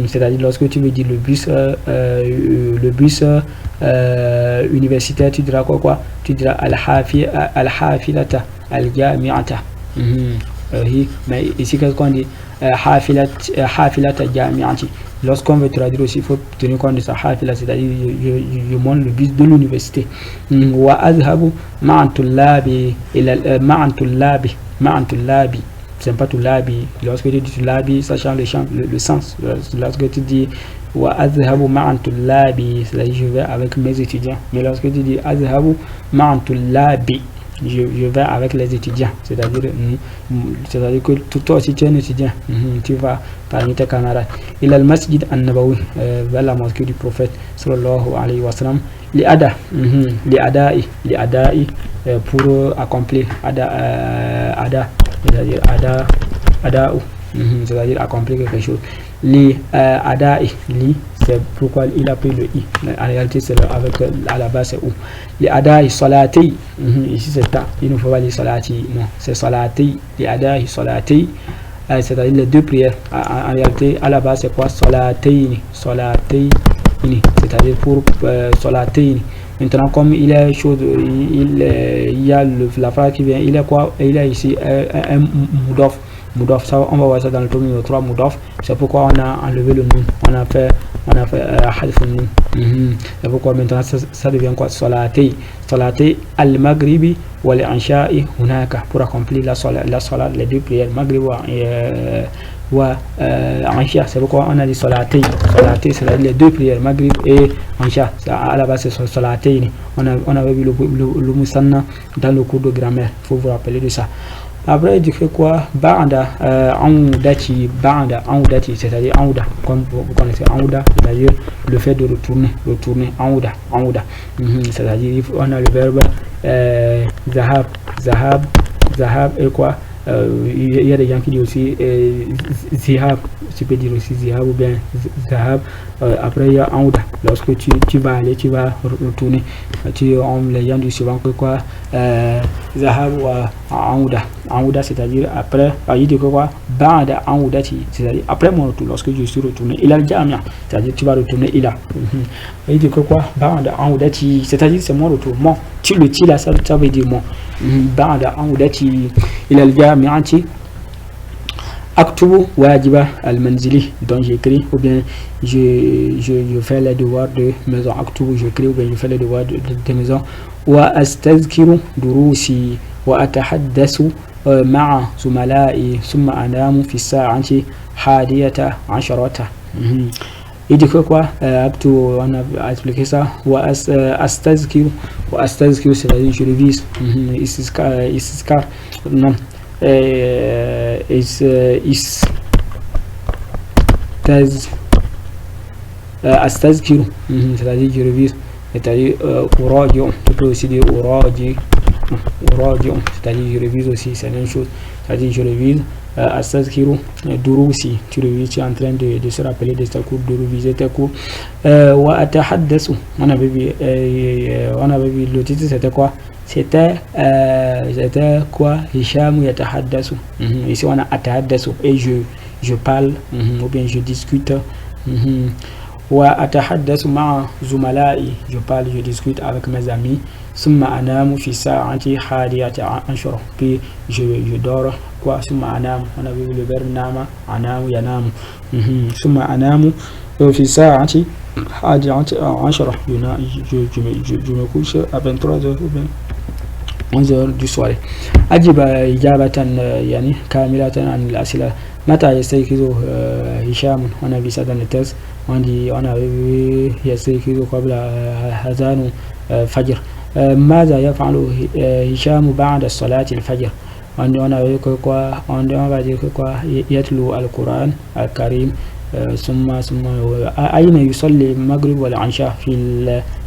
C'est-à-dire lorsque tu veux dire le bus universitaire, tu diras quoi? Tu diras al-Hafilata al-Jamiata. Mais ici, qu'est-ce qu'on dit? Hafilata Jamiati. Lorsqu'on veut traduire aussi, il faut tenir compte de ça. Hafila, c'est-à-dire je monte le bus de l'université. Wa azhabu ma'an tullabi, c'est pas tullabi. Lorsque tu dis tullabi, ça change le sens. Lorsque tu dis wa azhabu ma'an tullabi, c'est-à-dire je vais avec mes étudiants. Mais lorsque tu dis azhabu ma'an tullabi, je vais avec les étudiants, c'est-à-dire que toi aussi tu es un étudiant, tu vas parmi tes camarades. Il a le masjid an-Nabawi, vers la mosquée du prophète sallallahu alayhi wa sallam, les adai pour accomplir c'est-à-dire c'est-à-dire accomplir quelque chose. Les adai, c'est pourquoi il a pris le i. En réalité, c'est avec à la base c'est où. Les adai salati, ici c'est ta. Il ne faut pas dire salati, non, c'est salati. Les adai salati, c'est-à-dire les deux prières. En réalité, à la base c'est quoi? Salataini, c'est-à-dire pour salataini. Maintenant, comme il est chaud, il y a la phrase qui vient, il est quoi? Il a ici un Moudof, ça, on va voir ça dans le tome numéro 3, Moudof. C'est pourquoi on a enlevé le nom, on a fait Hadf al-Nun. C'est pourquoi maintenant ça devient quoi? Salati al-Maghribi wa al-Isha'i hunaka, pour accomplir la salat, les deux prières, Maghrib wa Isha. C'est pourquoi on a dit Salati, c'est les deux prières, Maghrib et Isha. À la base c'est Salati. On avait vu le Musanna dans le cours de grammaire, il faut vous rappeler de ça. Après, il fait quoi? Ba'da aoudati, c'est-à-dire aouda, comme vous connaissez aouda, c'est-à-dire le fait de retourner, aouda, c'est-à-dire on a le verbe zahab et quoi? Il y a des gens qui disent aussi zihab, tu peux dire aussi zihab ou bien zahab. Après il y a aouda, lorsque tu vas aller, tu vas retourner. Les gens disent souvent que quoi? Zahab ou aouda, c'est-à-dire après, il dit que quoi? Ba'da aoudati, c'est-à-dire après mon retour, lorsque je suis retourné, il a le jamia, c'est-à-dire tu vas retourner, il a. Il dit que quoi? Ba'da aoudati, c'est-à-dire c'est mon retour, mon. Le ti là, ça veut dire mon. Ba'da aoudati, il a le jamiati. Aktubu wajiba al-manzili, donc j'écris ou bien je fais les devoirs de maison. Aktubu, j'écris ou bien je fais les devoirs de maison. Wa astazkiru durusi wa atahaddasu ma'a zumala'i thumma anamu fi sa'ati hadiyata asharata. Il dit que quoi? Aktubu, on a expliqué ça. Wa astazkiru, c'est-à-dire je révise. Istiskar, non. Astazkiru, c'est-à-dire je révise, c'est-à-dire uraji, tu peux aussi dire uraji, c'est-à-dire je révise aussi, c'est la même chose, c'est-à-dire je révise. Astazkiru, durusi, tu revises, tu es en train de se rappeler de tes cours, de réviser tes cours. Wa atahaddasu, on avait vu le titre, c'était quoi? C'était quoi? Hisham yatahaddasu. Ici on a atahaddasu, et je parle, ou bien je discute. Wa atahaddasu ma'a zumalai, je parle, je discute avec mes amis. Summa anamu fi sa'ati hadiyati ashara, puis je dors quoi? Summa anamu, on a vu le verbe nama, anamu yanamu. Summa anamu fi sa'ati hadiyati ashara, je me couche à 23h ou bien 11h du soir. Ajiba ijabatan yani kamilatan an al-asila. Mata yastaykizu Hisham, on a vu ça dans le texte, on a vu yastaykizu qabla hazanu fajr. ماذا يفعل هشام بعد صلاة الفجر؟ on va dire quoi? يتلو القرآن الكريم ثم أين يصلي المغرب والعشاء؟ في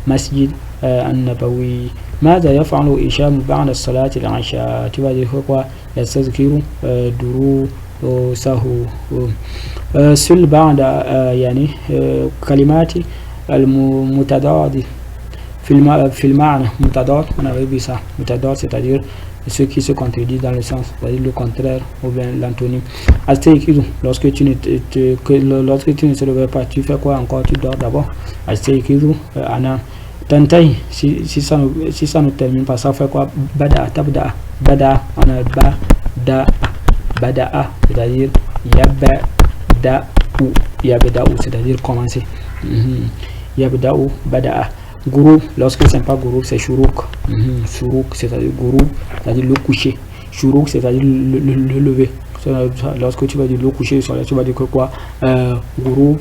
المسجد النبوي. ماذا يفعل هشام بعد صلاة العشاء؟ tu vas dire quoi? يستذكر دروسه. سل بعد يعني كلمات المتضاد في المعنى. متضاد, on avait vu ça. Mutadad, c'est-à-dire ceux qui se contredisent dans le sens, c'est-à-dire le contraire ou bien l'antonyme. Astaykizu, lorsque tu ne te réveilles pas, tu fais quoi encore? Tu dors d'abord. Astaykizu ana. Tantahi, si ça ne termine pas, ça fait quoi? Bada, tabda. Bada, on a bada'a, c'est-à-dire yabda'u, c'est-à-dire commencer. Yabda'u, bada'a. Gourou, lorsque c'est pas gourou, c'est shuruk. Shuruk, c'est-à-dire gourou, c'est-à-dire le coucher. Shuruk, c'est-à-dire le lever. Lorsque tu vas dire le coucher, tu vas dire que quoi? Gourou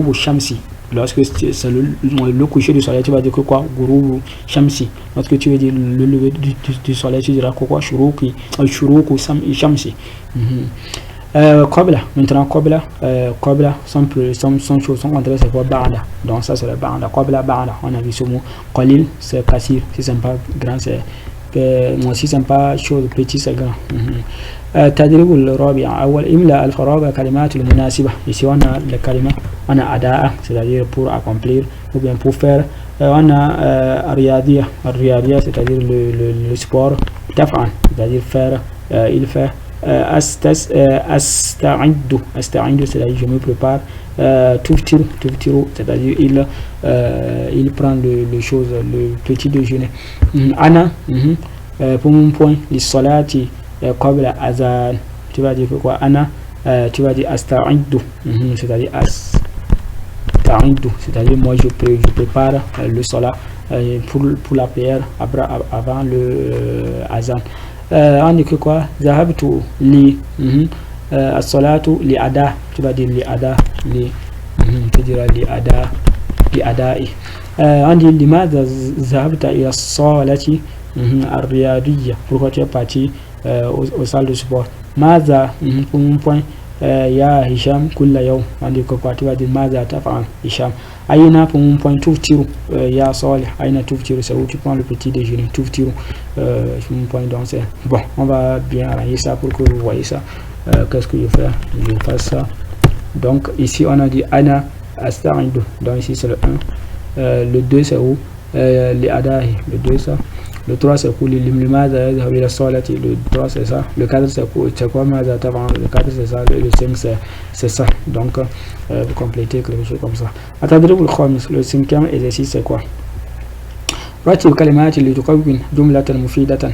ou shamsi. Lorsque c'est le coucher du soleil, tu vas dire que quoi? Gourou ou shamsi. Lorsque tu veux dire le lever du soleil, tu diras que quoi? Shuruk ou shamsi. Qabla, maintenant qabla, son contraire c'est quoi? Ba'da. Donc ça c'est le ba'da. Qabla, ba'da. On a vu ce mot. Qalil, c'est kasir. Si c'est pas grand, c'est si c'est pas chose petit, c'est grand. تدريب الرابع. أول إملاء الفراغ كلمات المناسبة. Ici on a le kalima, on a adaa, c'est-à-dire pour accomplir ou bien pour faire. On a riyadiya, c'est-à-dire le sport. Taf'an, c'est-à-dire faire, il fait. Asta'iddu, c'est-à-dire je me prépare. Tuftiru, c'est-à-dire il prend le chose, le petit déjeuner. Ana, pour mon point, les salati qabla azan, tu vas dire quoi? Ana, tu vas dire asta'iddu, c'est-à-dire asta'iddu, c'est-à-dire moi je prépare le salat pour la prière avant le azan. On dit que quoi? Zahabtu li as-salatu li ada, tu vas dire li ada, tu diras li ada'i. On dit limadha zahabta ila as-salati ar-riyadiyya, pourquoi tu es parti aux salles de sport? Madha, pour mon point, ya Hisham kulla yawm, on dit que quoi? Tu vas dire madha taf'al Hisham. Aïna, pour mon point, tuftiru, ya Salih, aïna tuftiru, c'est où tu prends le petit déjeuner. Tuftiru, pour mon point, donc c'est bon. On va bien arranger ça pour que vous voyez ça. Qu'est-ce que je fais? Je fais ça. Donc ici on a dit ana asta'indu, donc ici c'est le 1. Le 2 c'est où? Les adahi, le 2 ça. Le 3 c'est pour l'imlimaza, le 3 c'est ça. Le 4 c'est pour c'est quoi? Le 4 c'est ça. Le 5 c'est ça. Donc vous complétez quelque chose comme ça. Atadribul khamis, le 5e exercice c'est quoi? رتب كلمات اللي تكون جملة مفيدة.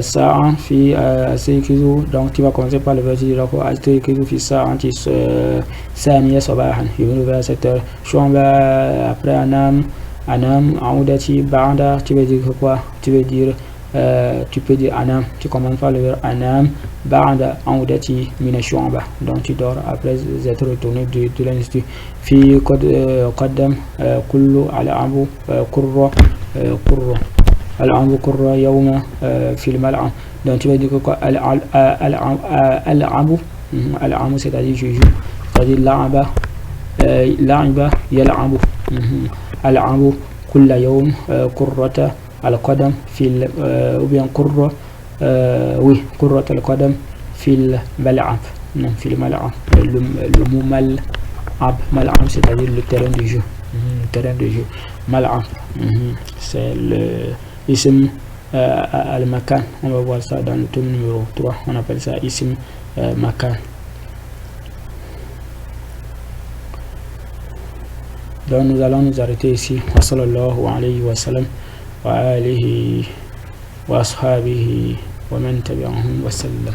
ساعة في أستيقظ, donc tu vas commencer par le verbe dire أستيقظ في الساعة الثانية صباحا, je me lève à 7h. شعب, après أنام عودتي بعد, tu veux dire quoi? Tu veux dire tu peux dire أنام, tu commences par le verbe أنام بعد عودتي من الشعب, donc tu dors après être retourné de l'institut. في قدم كل ألعب قرة ألعب قرة يوم في الملعب, donc tu vas dire quoi? ألعب c'est-à-dire je joue, c'est-à dire لعب يلعب. ألعب كل يوم قرة القدم في ou bien قرة oui قرة القدم في الملعب. Non, في الملعب. Le mot mal'ab, mal'ab c'est-à-dire le terrain de jeu. Le terrain de jeu. Mal'ab, c'est le ism al-makan. On va voir ça dans le tome numéro 3. On appelle ça ism makan. Donc nous allons nous arrêter ici. Wa sallallahu alayhi wa sallam wa alihi wa ashabihi wa man tabi'ahum wa sallam.